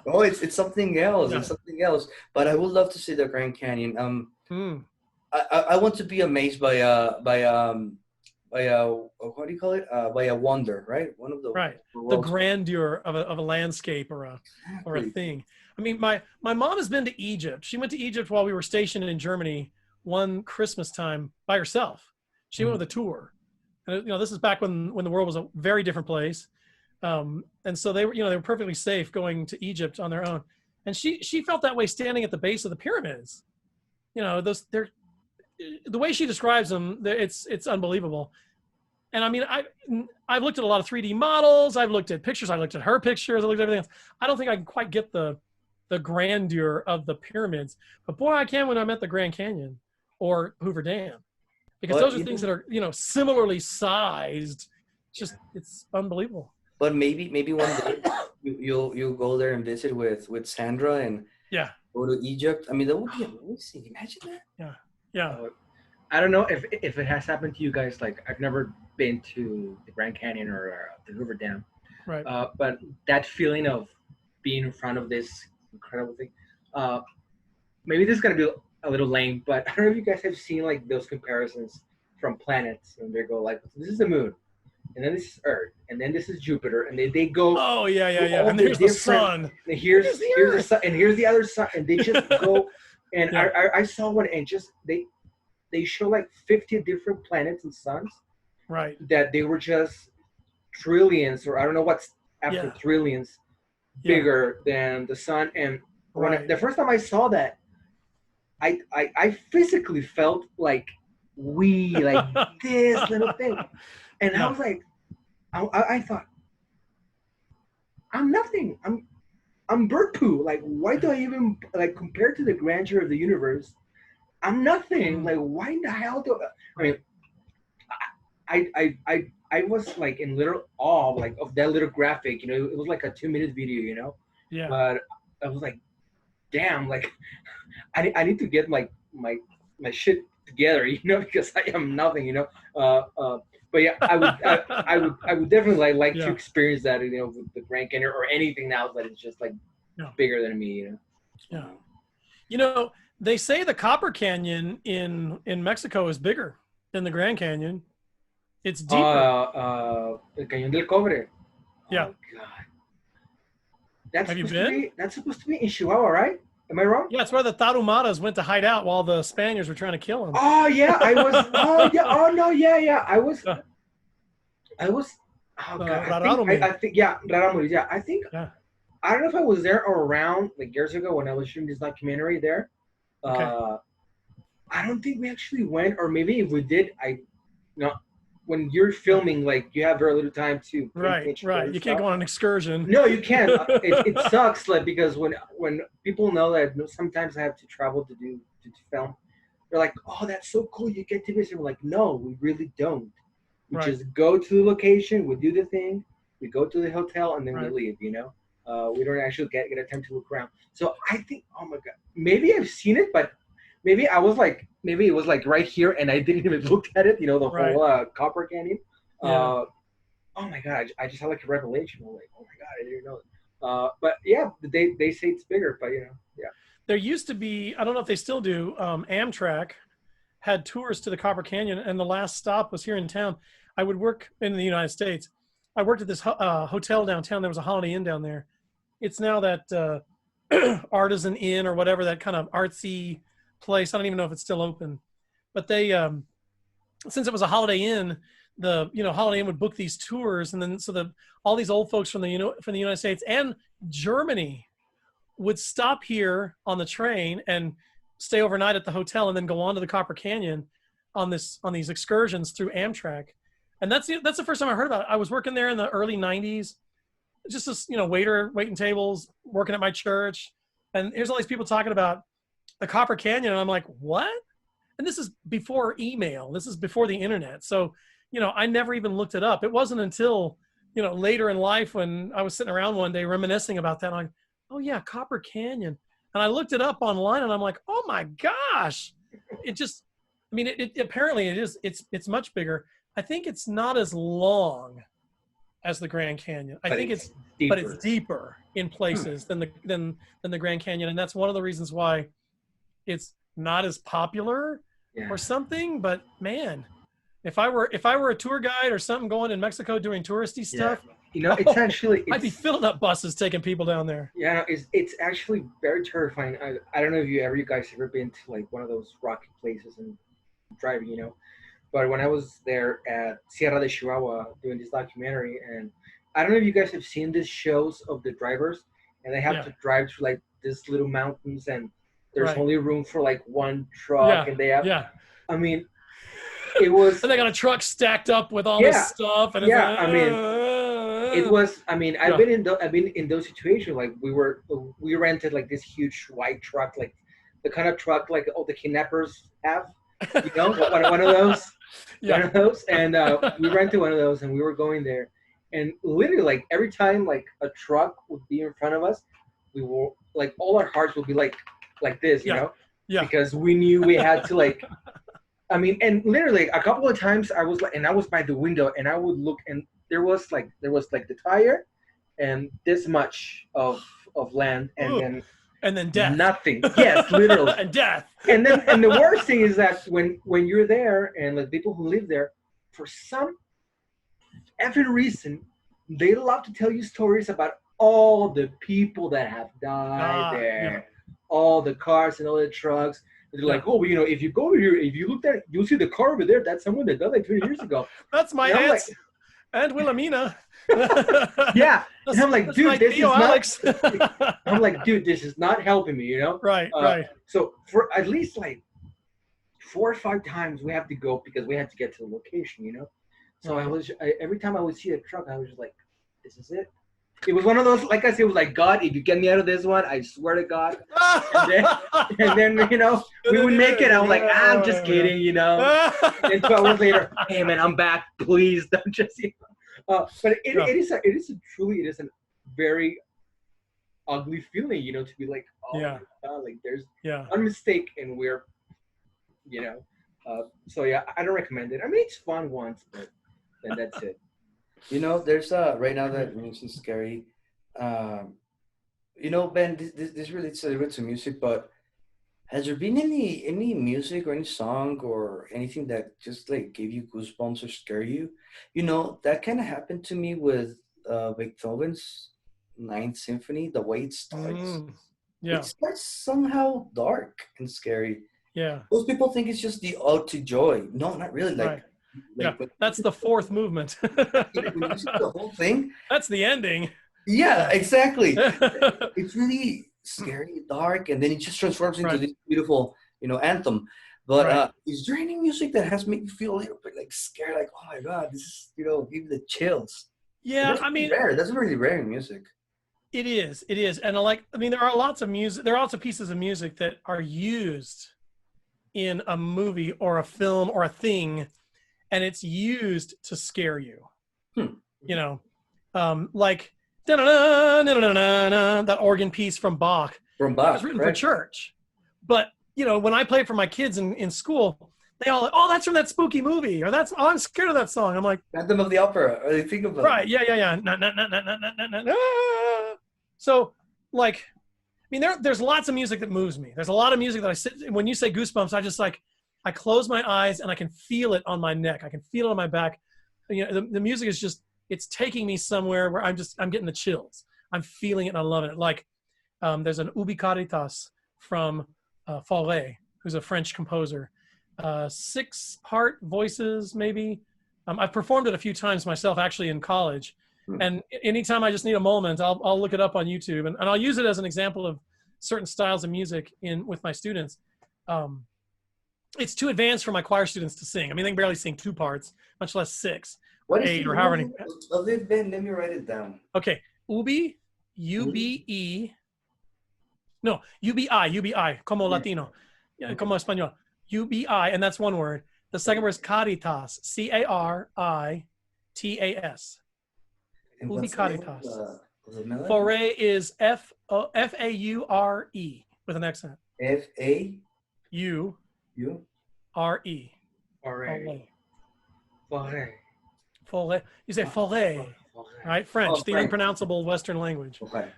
Oh, it's something else. Yeah. It's something else. But I would love to see the Grand Canyon. I want to be amazed by what do you call it? By a wonder, right? One of the Right. The grandeur of a landscape or a thing. I mean, my mom has been to Egypt. She went to Egypt while we were stationed in Germany one Christmas time by herself. She went with a tour. And, this is back when the world was a very different place. And so they were perfectly safe going to Egypt on their own. And she felt that way standing at the base of the pyramids. The way she describes them, it's unbelievable. And I mean, I've looked at a lot of 3D models. I've looked at pictures. I looked at her pictures. I looked at everything else. I don't think I can quite get the grandeur of the pyramids. But boy, I can when I'm at the Grand Canyon or Hoover Dam. Because those are things that are, similarly sized. It's unbelievable. But maybe one day you'll go there and visit with Sandra and go to Egypt. I mean, that would be amazing. Imagine that. Yeah. I don't know if it has happened to you guys. Like, I've never been to the Grand Canyon or the Hoover Dam. Right. But that feeling of being in front of this incredible thing. Maybe this is gonna be a little lame, but I don't know if you guys have seen like those comparisons from planets, and they go like, this is the moon, and then this is Earth, and then this is Jupiter, and they go. Oh yeah. And here's the sun. And here's the sun, and here's the other sun, and they just go. And I saw one, and just they show like 50 different planets and suns. Right. That they were just trillions, or I don't know what's after trillions, bigger than the sun. And when the first time I saw that, I physically felt like this little thing, and I was like, I thought, I'm nothing. I'm bird poo. Like, why do I even like compared to the grandeur of the universe? I'm nothing. Like, why in the hell do I mean? I was like in literal awe like of that little graphic. It was like a 2-minute video. Yeah. But I was like, damn. Like, I need to get my shit together. Because I am nothing. But yeah, I would definitely like to experience that. With the Grand Canyon or anything now that is just like bigger than me. Yeah. They say the Copper Canyon in Mexico is bigger than the Grand Canyon. It's deeper. El Cañón del Cobre. Yeah. Oh, God. Have you been? That's supposed to be in Chihuahua, right? Am I wrong? Yeah, it's where the Tarumaras went to hide out while the Spaniards were trying to kill them. Oh yeah, I was. Oh yeah. Oh no, yeah. I was. Oh God. I think yeah, Raramuris. Yeah, I think. Yeah. I don't know if I was there or around like years ago when I was shooting this documentary there. Okay. I don't think we actually went, or maybe if we did, when you're filming, like you have very little time to right. You can't go on an excursion. No, you can't. It sucks, like because when people know that sometimes I have to travel to film, they're like, "Oh, that's so cool! You get to visit." We're like, "No, we really don't. We just go to the location, we do the thing, we go to the hotel, and then we leave. We don't actually get a time to look around." So I think, oh my God, maybe I've seen it, but maybe it was like right here, and I didn't even look at it. The whole Copper Canyon. Yeah. Oh my God, I just had like a revelation. I'm like, oh my God, I didn't know it. But yeah, they say it's bigger, but yeah. There used to be, I don't know if they still do, Amtrak had tours to the Copper Canyon, and the last stop was here in town. I would work in the United States. I worked at this hotel downtown. There was a Holiday Inn down there. It's now that Artisan Inn or whatever, that kind of artsy place. I don't even know if it's still open. But they, since it was a Holiday Inn, the Holiday Inn would book these tours, and then all these old folks from the United States and Germany would stop here on the train and stay overnight at the hotel, and then go on to the Copper Canyon on these excursions through Amtrak. And that's the first time I heard about it. I was working there in the early 90s, just as waiter, waiting tables, working at my church. And here's all these people talking about the Copper Canyon, and I'm like, what? And this is before email. This is before the internet. So, I never even looked it up. It wasn't until, later in life when I was sitting around one day reminiscing about that. I'm like, oh yeah, Copper Canyon. And I looked it up online and I'm like, oh my gosh. It just, it apparently it's much bigger. I think it's not as long as the Grand Canyon. I think it's deeper in places than the Grand Canyon. And that's one of the reasons why it's not as popular or something. But man, if I were a tour guide or something going in Mexico doing touristy stuff, it's actually I'd be filling up buses taking people down there. Yeah, it's actually very terrifying. I don't know if you guys ever been to like one of those rocky places and driving, but when I was there at Sierra de Chihuahua doing this documentary, and I don't know if you guys have seen these shows of the drivers, and they have to drive through like these little mountains, and there's only room for like one truck, and they have. Yeah. I mean, it was. And they got a truck stacked up with all this stuff, and it was. I've been in those situations. Like we rented like this huge white truck, like the kind of truck like all the kidnappers have. One of those. One of those, and we rented one of those, and we were going there, and literally like every time like a truck would be in front of us, we were like all our hearts would be like this, because we knew we had to like. And literally a couple of times I was like, and I was by the window, and I would look, and there was like the tire, and this much of land, and then death. Nothing. Yes, literally. And death. And the worst thing is that when you're there, and the people who live there, for some effing reason, they love to tell you stories about all the people that have died there, all the cars and all the trucks. They're like, oh, if you go here, if you look at it, you'll see the car over there. That's someone that died like 20 years ago. That's my aunt, Aunt Wilhelmina. Yeah. And I'm like, dude, this is Alex. not. I'm like, dude, this is not helping me, Right. So for at least like 4 or 5 times we have to go because we had to get to the location, So every time I would see a truck, I was just like, this is it. It was one of those, like I said, it was like, God, if you get me out of this one, I swear to God. And then we would make it. I'm like, I'm just kidding, And 12 hours later, hey man, I'm back. Please don't just. But it is a very ugly feeling, to be like, oh my God, like there's one mistake and we're, so yeah, I don't recommend it. it's fun once, but then that's it. There's right now that you mentioned scary. Ben, this relates a little bit to music, but has there been any music or any song or anything that just like gave you goosebumps or scare you? That kind of happened to me with Beethoven's Ninth Symphony. The way it starts, it starts somehow dark and scary. Yeah, most people think it's just the ode to joy. No, not really. That's the fourth movement. When you see the whole thing, that's the ending. Yeah, exactly. It's really scary, dark, and then it just transforms into this beautiful, anthem. But is there any music that has made you feel a little bit like scared, like, oh my God, this is, give you the chills? Yeah, rare. That's really rare in music. It is, and there are lots of music. There are lots of pieces of music that are used in a movie or a film or a thing, and it's used to scare you. Like that organ piece from Bach. It was written for church. But, when I play it for my kids in school, they all like, oh, that's from that spooky movie, or I'm scared of that song. I'm like, Phantom of the Opera, or they think of it. Right, yeah. So, like, there's lots of music that moves me. There's a lot of music that when you say goosebumps, I close my eyes and I can feel it on my neck. I can feel it on my back. The music is just, it's taking me somewhere where I'm getting the chills. I'm feeling it and I'm loving it. Like, there's an Ubi Caritas from Fauré, who's a French composer. 6-part voices, maybe. I've performed it a few times myself, actually, in college. And anytime I just need a moment, I'll look it up on YouTube, and I'll use it as an example of certain styles of music with my students. It's too advanced for my choir students to sing. They can barely sing 2 parts, much less 6 or 8 or however many. Ben, let me write it down. Okay, Ubi, UBE, No, UBI, como Latino, como español. UBI, and that's one word. The second word is caritas, Caritas. And Ubi what's the name caritas. of the melody? Faure is Faure with an accent. F-A-U? U-R-E. Alright. Faure. You say faure, right? French, the French. unpronounceable Western language. Okay.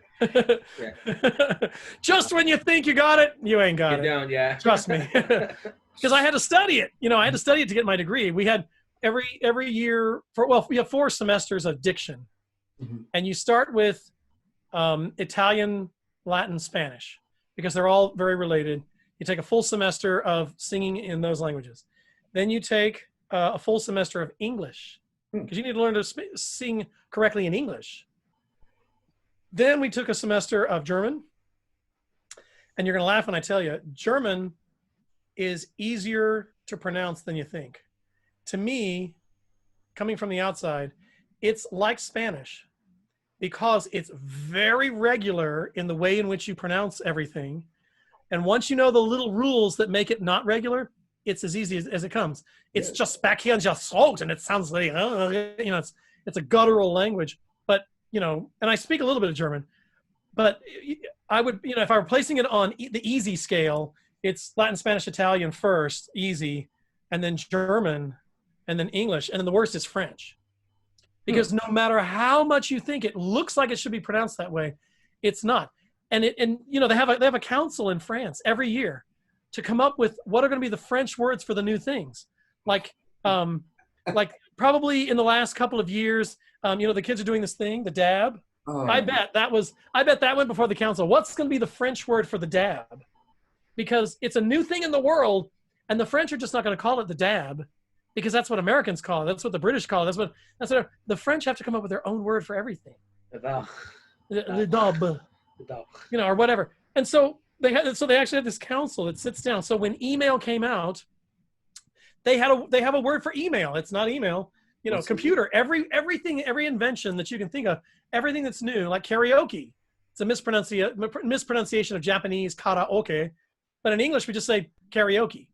Just when you think you got it, you ain't got Get it. down, yeah. Trust me. Because I had to study it. I had to study it to get my degree. We had every year, we have 4 semesters of diction. Mm-hmm. And you start with Italian, Latin, Spanish, because they're all very related. You take a full semester of singing in those languages. Then you take a full semester of English, because you need to learn to sing correctly in English. Then we took a semester of German. And you're going to laugh when I tell you, German is easier to pronounce than you think. To me, coming from the outside, it's like Spanish, because it's very regular in the way in which you pronounce everything. And once you know the little rules that make it not regular, it's as easy as it comes. It's just back here and just salt, and it sounds like, it's a guttural language. But, and I speak a little bit of German, but I would, if I were placing it on the easy scale, it's Latin, Spanish, Italian first, easy, and then German, and then English, and then the worst is French. Because no matter how much you think it looks like it should be pronounced that way, it's not. And they have a council in France every year to come up with what are going to be the French words for the new things. Like probably in the last couple of years, the kids are doing this thing, the dab. Oh. I bet that went before the council. What's going to be the French word for the dab? Because it's a new thing in the world, and the French are just not going to call it the dab, because that's what Americans call it. That's what the British call it. That's what the French have to come up with their own word for everything. Le dab, or whatever. And so they actually had this council that sits down. So when email came out, they have a word for email. It's not email. Computer, every invention that you can think of, everything that's new, like karaoke. It's a mispronunciation of Japanese karaoke, but in English we just say karaoke,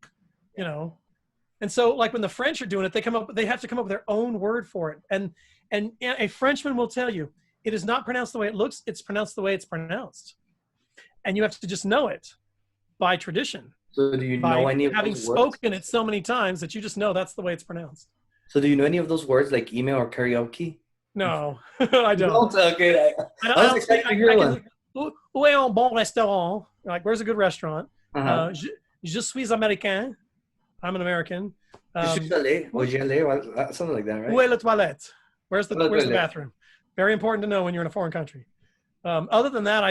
And so, like when the French are doing it, they have to come up with their own word for it. And a Frenchman will tell you, it is not pronounced the way it looks; it's pronounced the way it's pronounced. And you have to just know it by tradition. So, do you know any of having those words? spoken it so many times that you just know that's the way it's pronounced? So, do you know any of those words like email or karaoke? No, I don't. Okay. I was expecting to hear one. Où est un bon restaurant? Like, where's a good restaurant? Uh-huh. Je suis américain. I'm an American. Something like that, right? Où est la toilette? Where's the bathroom? Very important to know when you're in a foreign country. Other than that,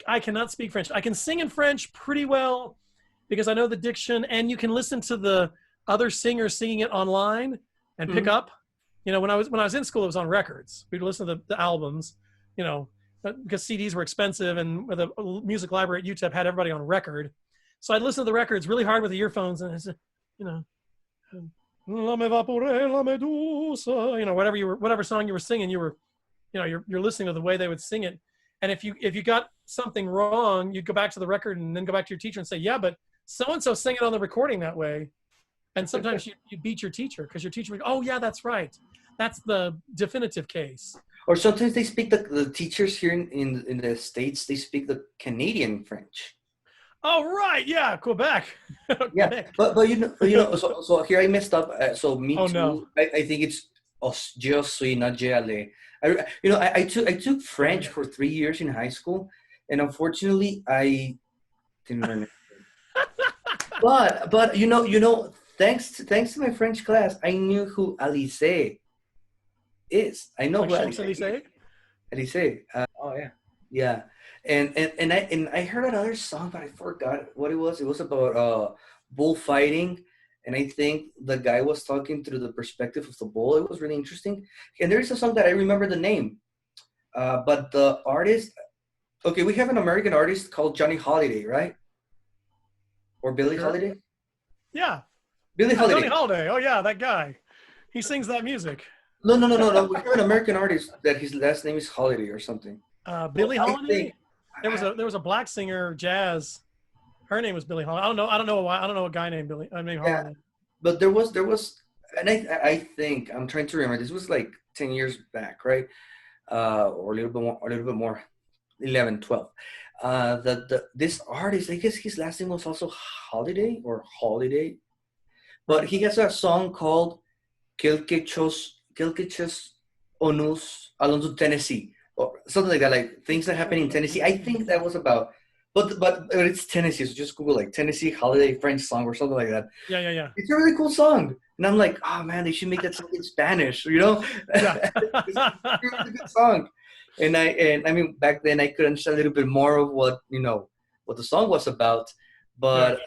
I cannot speak French. I can sing in French pretty well because I know the diction, and you can listen to the other singers singing it online and pick up. When I was in school, it was on records. We'd listen to the albums, because CDs were expensive, and the music library at UTEP had everybody on record. So I'd listen to the records really hard with the earphones, and it's, La me vapore, la me douce, whatever song you were singing, you're listening to the way they would sing it. And if you got something wrong, you'd go back to the record and then go back to your teacher and say, yeah, but so-and-so sang it on the recording that way. And sometimes you beat your teacher because your teacher would go, oh yeah, that's right. That's the definitive case. Or sometimes they speak the teachers here in the States, they speak the Canadian French. Oh, right. Yeah. Quebec. Yeah. But so here I messed up. So me too. No. I think it's je suis not Jael. I took French for 3 years in high school, and unfortunately I didn't learn it. but thanks to my French class, I knew who Alice is. I know who Alice. Alice. Oh yeah. Yeah. And I heard another song, but I forgot what it was. It was about bullfighting, and I think the guy was talking through the perspective of the bull. It was really interesting. And there is a song that I remember the name, but the artist. Okay, we have an American artist called Johnny Holiday, right? Or Billie Holiday? Yeah. Billie Holiday. Johnny Holiday. Oh yeah, that guy. He sings that music. No. We have an American artist that his last name is Holiday or something. Billie Holiday? There was a black singer, jazz. Her name was Billie Holiday. I don't know a guy named Billie. I mean Yeah. Holiday. But there was, and I think I'm trying to remember. This was like 10 years back, right? Or a little bit more, 11, 12. This artist, I guess his last name was also Holiday, but he has a song called Quelquechos Onus Alonso, Tennessee, or something like that, like things that happen in Tennessee. I think that was about, but it's Tennessee, so just Google like Tennessee Holiday French song or something like that. Yeah. It's a really cool song, and I'm like, oh man, they should make that song in Spanish, you know? Yeah. It's a really good song, and I mean back then I could understand a little bit more of what the song was about, but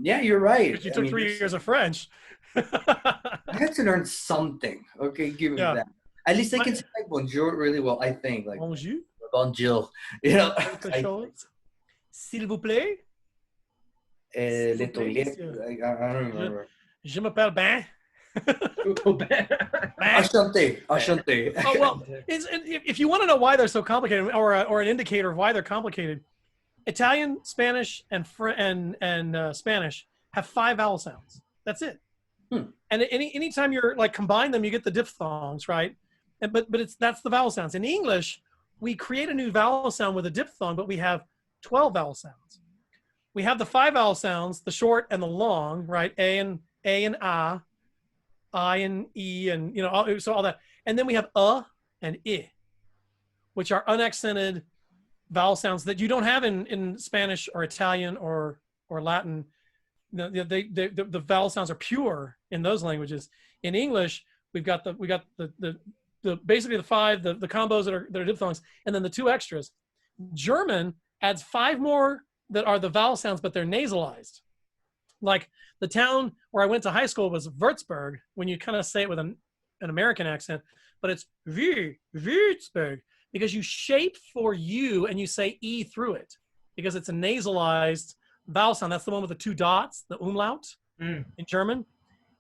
yeah, you're right. But you took 3 years of French. I had to learn something. Okay, give me that. At least I can say like bonjour really well. I think like Bonjour. bonjour. You know. S'il vous plaît. Les toilettes. I don't remember. Je m'appelle Ben. Enchanté. Oh well, if you want to know why they're so complicated, or an indicator of why they're complicated, Italian, Spanish, and Spanish have 5 vowel sounds. That's it. And anytime you're like combine them, you get the diphthongs, right? But that's the vowel sounds. In English, we create a new vowel sound with a diphthong, but we have 12 vowel sounds. We have the 5 vowel sounds, the short and the long, right? A and A, I and E, and so all that. And then we have and I, which are unaccented vowel sounds that you don't have in Spanish or Italian or Latin. The vowel sounds are pure in those languages. In English, we've got the basically the 5 the combos that are diphthongs, and then the 2 extras. German adds 5 more that are the vowel sounds, but they're nasalized. Like the town where I went to high school was Würzburg, when you kind of say it with an American accent, but it's Würzburg, because you shape for U and you say E through it, because it's a nasalized vowel sound. That's the one with the 2 dots, the umlaut in German.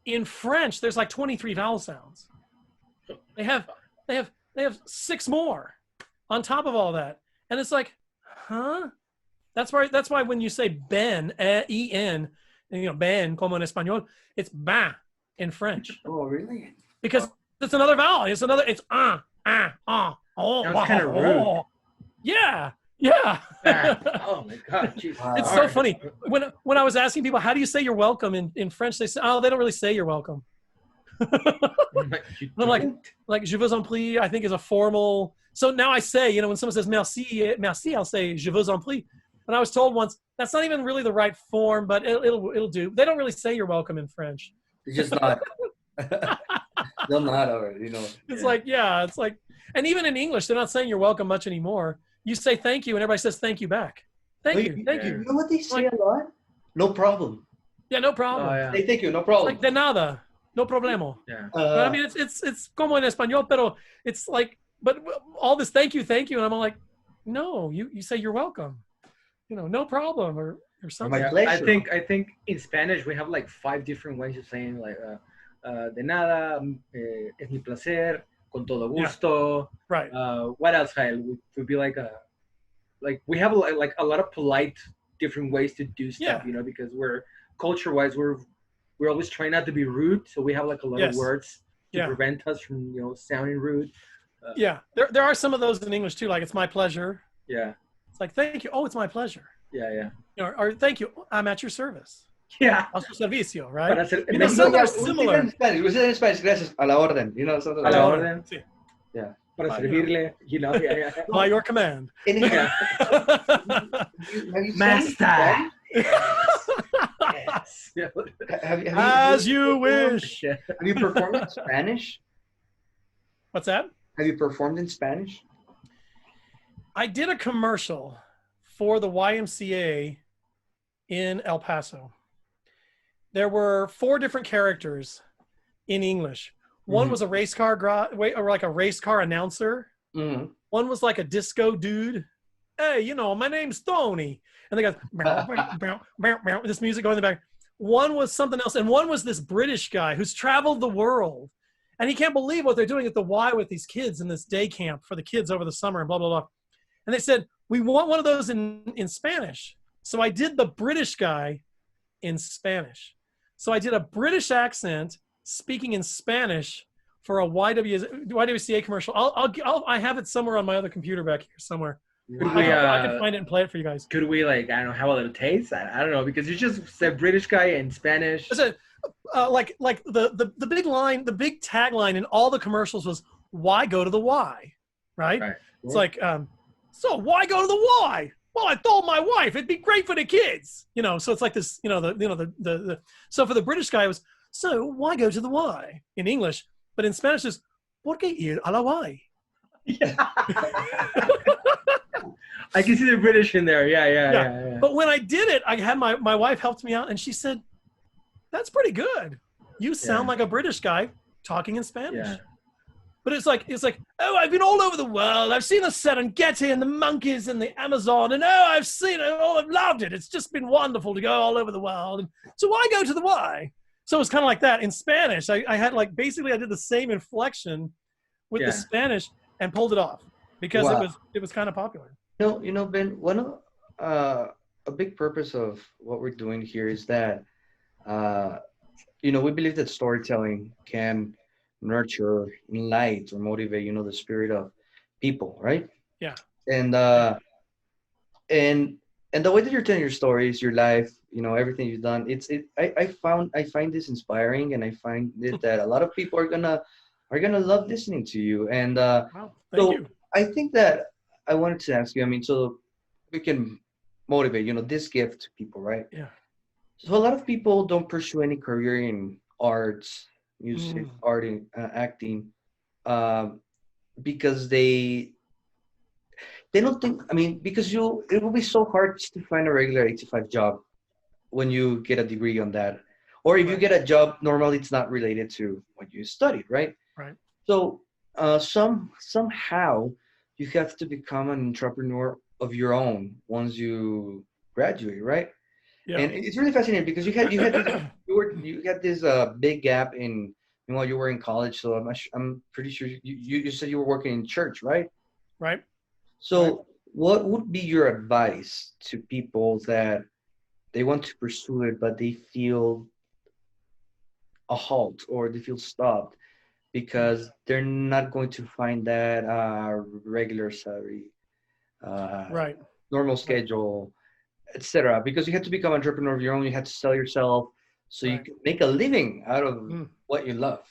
In French, there's like 23 vowel sounds. They have 6 more on top of all that. And it's like, huh? That's why when you say Ben, E-N, and Ben, como en español, it's ba in French. Oh, really? Because it's another vowel. It's oh. That's kind of rude. Yeah. Oh my God, Jesus. It's so funny. When I was asking people, how do you say you're welcome in French, they say, oh, they don't really say you're welcome. I'm like je vous en prie, I think is a formal. So now I say, when someone says merci, I'll say je vous en prie. And I was told once that's not even really the right form, but it'll do. They don't really say you're welcome in French. It's just not. They'll not, or It's like and even in English, they're not saying you're welcome much anymore. You say thank you, and everybody says thank you back. Thank you. You know what they say a lot? No problem. Yeah, no problem. Oh, yeah. They thank you, no problem. It's like de nada, no problemo. Yeah. But, I mean, it's como en español, pero it's like, but all this thank you, and I'm all like, no, you say you're welcome. No problem or something. My pleasure. I think in Spanish we have like 5 different ways of saying like de nada, es mi placer, con todo gusto. Yeah. Right. What else, Jael? Would be like we have like a lot of polite different ways to do stuff, because we're culture-wise we're always trying not to be rude, so we have like a lot of words to prevent us from sounding rude. There are some of those in English too, like it's my pleasure. Yeah. It's like thank you. Oh, it's my pleasure. Yeah. Or thank you. I'm at your service. Yeah. A su servicio, right? Some are similar. We say in Spanish, gracias, a la orden. A Something la orden. Sí. Yeah. Para servirle, yeah. By your command. Master. Yes. As you wish. Have you performed in Spanish? What's that? Have you performed in Spanish? I did a commercial for the YMCA in El Paso. There were 4 different characters in English. One was a race car or like a race car announcer. Mm-hmm. One was like a disco dude. Hey, my name's Tony. And they go, this music going in the back. One was something else. And one was this British guy who's traveled the world. And he can't believe what they're doing at the Y with these kids in this day camp for the kids over the summer and blah, blah, blah. And they said, we want one of those in Spanish. So I did the British guy in Spanish. So I did a British accent speaking in Spanish for a YWCA commercial. I have it somewhere on my other computer back here somewhere. I can find it and play it for you guys. Could we, like, I don't know, have a little taste? I don't know, because you just said British guy in Spanish. Listen, like the big line, the big tagline in all the commercials was "Why go to the Y?" Right? It's like, so why go to the Y? Well, I told my wife it'd be great for the kids, you know. So it's like this, so for the British guy it was, so why go to the Y in English, but in Spanish is ¿Por qué ir a la Y? Yeah. I can see the British in there. Yeah. But when I did it, I had my wife helped me out, and she said, "That's pretty good. You sound like a British guy talking in Spanish." Yeah. But it's like, oh, I've been all over the world. I've seen the Serengeti and the monkeys and the Amazon, and I've seen it. Oh, I've loved it. It's just been wonderful to go all over the world. And so why go to the Y? So it was kind of like that in Spanish. I had basically I did the same inflection with the Spanish and pulled it off because it was kind of popular. You know, Ben, one of a big purpose of what we're doing here is that, we believe that storytelling can nurture, enlighten, or motivate, the spirit of people, right? Yeah. And the way that you're telling your stories, your life, everything you've done, I find this inspiring, and I find that a lot of people are gonna love listening to you. And thank you. I think that I wanted to ask you, so we can motivate, this gift to people, right? Yeah. So a lot of people don't pursue any career in arts, music, art, acting, because they don't think, because it will be so hard to find a regular 8 to 5 job when you get a degree on that. Or if you get a job, normally it's not related to what you studied, right? Right. So somehow you have to become an entrepreneur of your own once you graduate, right? Yeah. And it's really fascinating because you had this big gap in while you were in college. So I'm pretty sure you said you were working in church, right? Right. So what would be your advice to people that they want to pursue it, but they feel a halt or they feel stopped because they're not going to find that regular salary, normal schedule, etc. Because you have to become an entrepreneur of your own. You have to sell yourself so you can make a living out of what you love.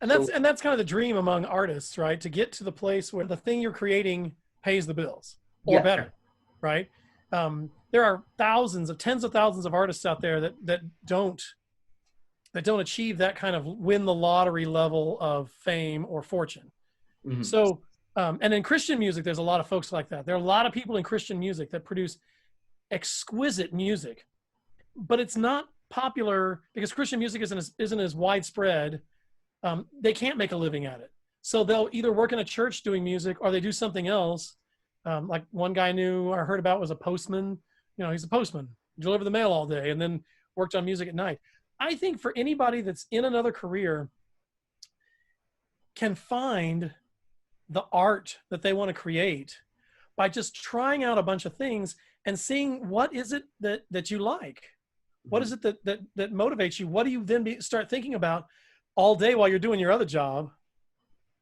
And that's kind of the dream among artists, right? To get to the place where the thing you're creating pays the bills or better, right? There are tens of thousands of artists out there that don't achieve that kind of win the lottery level of fame or fortune. Mm-hmm. So, and in Christian music, there's a lot of folks like that. There are a lot of people in Christian music that produce exquisite music, but it's not popular because Christian music isn't as widespread. They can't make a living at it. So they'll either work in a church doing music or they do something else. Like one guy I heard about was a postman. He's a postman, deliver the mail all day and then worked on music at night. I think for anybody that's in another career can find the art that they want to create by just trying out a bunch of things and seeing what is it that you like. What is it that motivates you? What do you then start thinking about all day while you're doing your other job?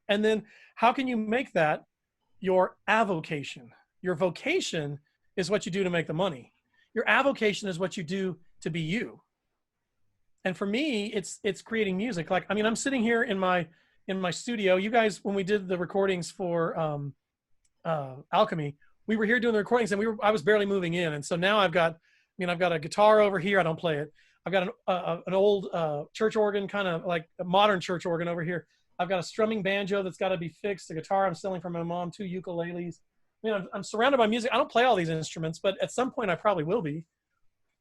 And then how can you make that your avocation? Your vocation is what you do to make the money. Your avocation is what you do to be you. And for me, it's creating music. Like, I'm sitting here in my studio. You guys, when we did the recordings for Alchemy, we were here doing the recordings and I was barely moving in. And so now I've got a guitar over here. I don't play it. I've got an old church organ, kind of like a modern church organ over here. I've got a strumming banjo that's got to be fixed. The guitar I'm stealing from my mom, 2 ukuleles. I'm surrounded by music. I don't play all these instruments, but at some point I probably will be.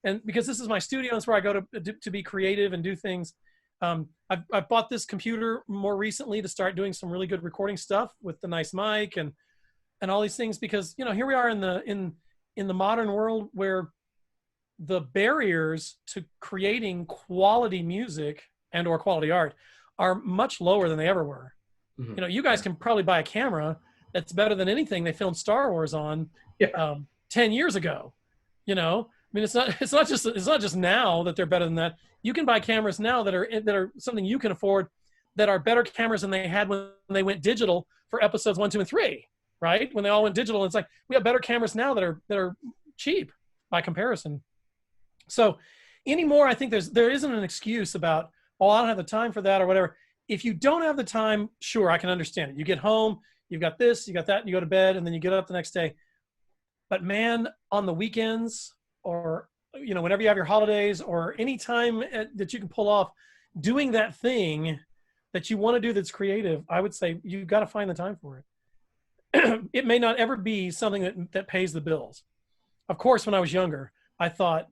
And because this is my studio, it's where I go to be creative and do things. I've bought this computer more recently to start doing some really good recording stuff with the nice mic and all these things, because here we are in the modern world where the barriers to creating quality music and or quality art are much lower than they ever were. Mm-hmm. You guys can probably buy a camera, that's better than anything they filmed Star Wars on 10 years ago. You know, I mean, it's not just now that they're better than that. You can buy cameras now that are something you can afford, that are better cameras than they had when they went digital for episodes 1, 2, and 3, right? When they all went digital, it's like we have better cameras now that are cheap by comparison. So anymore, I think there isn't an excuse about, oh, I don't have the time for that or whatever. If you don't have the time, sure, I can understand it. You get home, you've got this, you got that, and you go to bed, and then you get up the next day. But man, on the weekends, or you know, whenever you have your holidays, or any time that you can pull off doing that thing that you want to do that's creative, I would say you've got to find the time for it. It may not ever be something that pays the bills. Of course, when I was younger, I thought,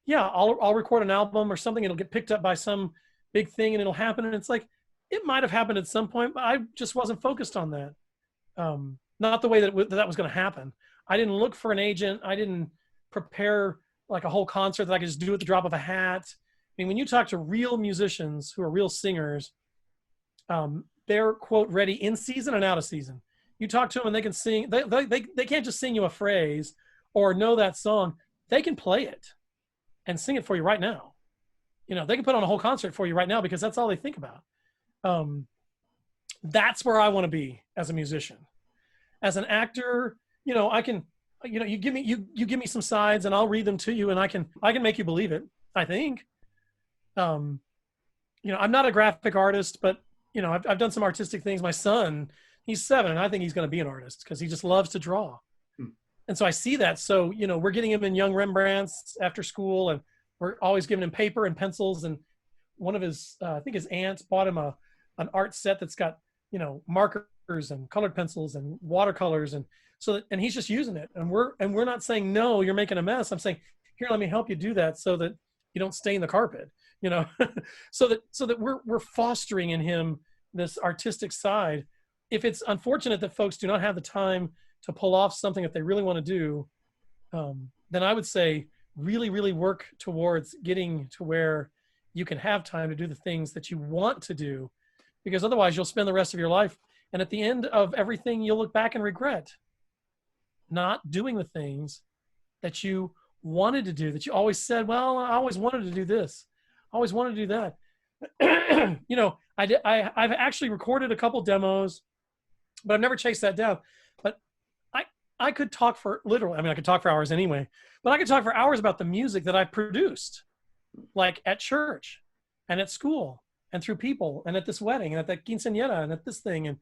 yeah, I'll record an album or something. It'll get picked up by some big thing and it'll happen. And it's like, it might have happened at some point, but I just wasn't focused on that. Not the way that was going to happen. I didn't look for an agent. I didn't prepare like a whole concert that I could just do at the drop of a hat. I mean, when you talk to real musicians who are real singers, they're, quote, ready in season and out of season. You talk to them and they can sing. They can't just sing you a phrase or know that song. They can play it and sing it for you right now. You know, they can put on a whole concert for you right now because that's all they think about. That's where I want to be as a musician. As an actor, you know, I can, you know, you give me some sides and I'll read them to you and I can make you believe it, I think. You know, I'm not a graphic artist, but you know, I've done some artistic things. My son, he's 7 and I think he's going to be an artist because he just loves to draw. And so I see that. So, you know, we're getting him in young Rembrandts after school and we're always giving him paper and pencils. And one of his, I think his aunt bought him an art set that's got, you know, markers and colored pencils and watercolors. And so that, and he's just using it. And we're not saying, no, you're making a mess. I'm saying, here, let me help you do that so that you don't stain the carpet, you know, so that we're fostering in him this artistic side. If it's unfortunate that folks do not have the time to pull off something that they really want to do, then I would say really, really work towards getting to where you can have time to do the things that you want to do, because otherwise you'll spend the rest of your life. And at the end of everything, you'll look back and regret not doing the things that you wanted to do, that you always said, well, I always wanted to do this. I always wanted to do that. You know, I've actually recorded a couple demos, but I've never chased that down. But I could talk for literally, I mean, I could talk for hours anyway, but I could talk for hours about the music that I produced, like at church and at school and through people and at this wedding and at that quinceañera and at this thing. And,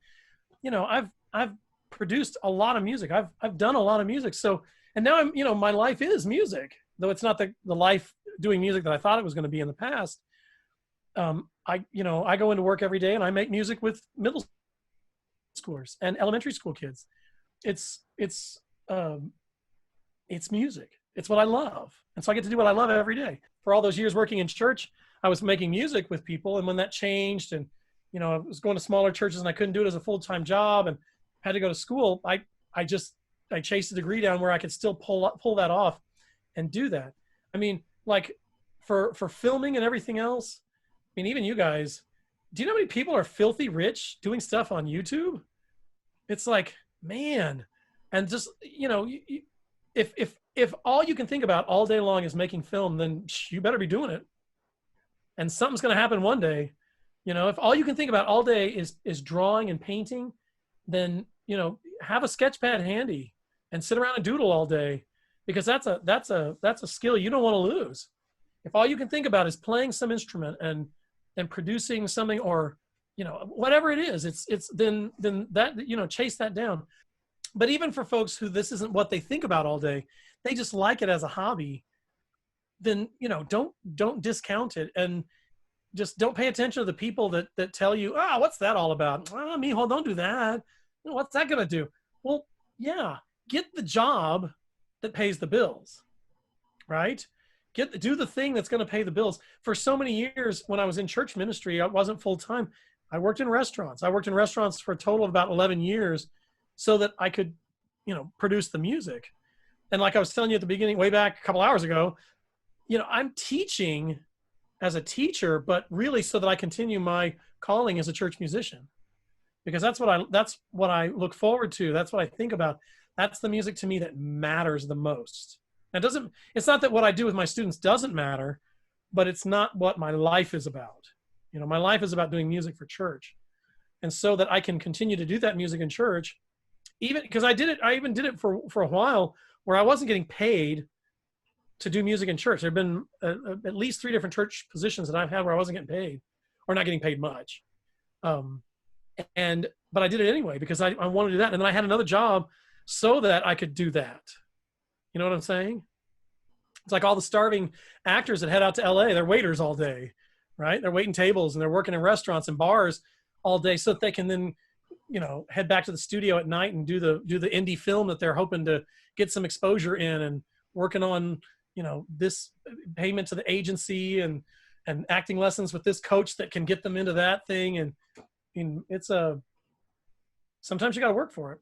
you know, I've produced a lot of music. I've done a lot of music. So, and now I'm, you know, my life is music, though it's not the life doing music that I thought it was going to be in the past. I go into work every day and I make music with middle schoolers and elementary school kids. It's music. It's what I love. And so I get to do what I love every day. For all those years working in church, I was making music with people. And when that changed and, you know, I was going to smaller churches and I couldn't do it as a full-time job and had to go to school, I chased a degree down where I could still pull that off and do that. I mean, like for filming and everything else, I mean, even you guys, do you know how many people are filthy rich doing stuff on YouTube? It's like, man. And just, you know, if all you can think about all day long is making film, then you better be doing it. And something's going to happen one day. You know, if all you can think about all day is drawing and painting, then, you know, have a sketch pad handy and sit around and doodle all day, because that's a skill you don't want to lose. If all you can think about is playing some instrument and producing something, or, you know, whatever it is, it's then that, you know, chase that down. But even for folks who this isn't what they think about all day, they just like it as a hobby, then, you know, don't discount it, and just don't pay attention to the people that tell you, what's that all about? Mijo, don't do that. What's that going to do? Well, yeah, get the job that pays the bills, right? Do the thing that's going to pay the bills. For so many years when I was in church ministry, I wasn't full-time. I worked in restaurants. I worked in restaurants for a total of about 11 years so that I could, you know, produce the music. And like I was telling you at the beginning, way back a couple hours ago, you know, I'm teaching as a teacher, but really so that I continue my calling as a church musician. because that's what I look forward to. That's what I think about. That's the music to me that matters the most. Now, it's not that what I do with my students doesn't matter, but it's not what my life is about. You know, my life is about doing music for church. And so that I can continue to do that music in church, even because I even did it for a while where I wasn't getting paid to do music in church. There've been at least 3 different church positions that I've had where I wasn't getting paid or not getting paid much. But I did it anyway because I wanted to do that. And then I had another job so that I could do that. You know what I'm saying? It's like all the starving actors that head out to LA, they're waiters all day, right? They're waiting tables and they're working in restaurants and bars all day so that they can then, you know, head back to the studio at night and do the indie film that they're hoping to get some exposure in, and working on, you know, this payment to the agency and acting lessons with this coach that can get them into that thing. And it's sometimes you got to work for it,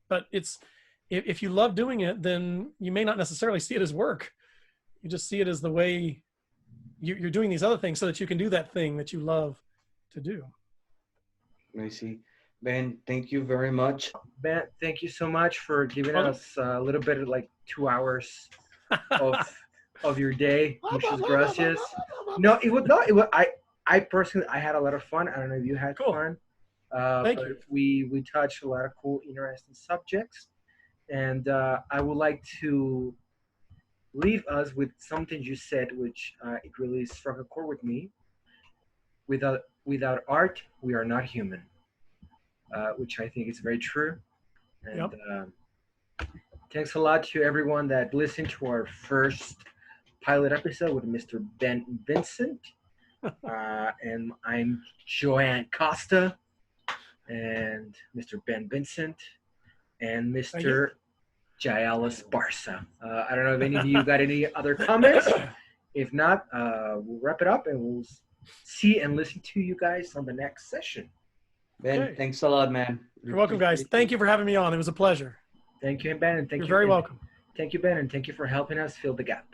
but if you love doing it, then you may not necessarily see it as work. You just see it as the way you're doing these other things so that you can do that thing that you love to do. I see. Ben, thank you very much. Ben, thank you so much for giving us a little bit of like 2 hours of your day. Muchas gracias. No, it was not. It was. I personally, I had a lot of fun. I don't know if you had fun. Thank you. We touched a lot of cool, interesting subjects, and I would like to leave us with something you said, which it really struck a chord with me. Without art, we are not human, which I think is very true. And thanks a lot to everyone that listened to our first pilot episode with Mr. Ben Vincent. And I'm Joan Casta and Mr. Ben Vincent and Mr. Jael Esparza. I don't know if any of you got any other comments. If not, we'll wrap it up and we'll see and listen to you guys on the next session. Ben, thanks a lot, man. You're welcome, guys. Thank you for having me on. It was a pleasure. Thank you, Ben, and You're very welcome. Thank you, Ben, and thank you for helping us fill the gap.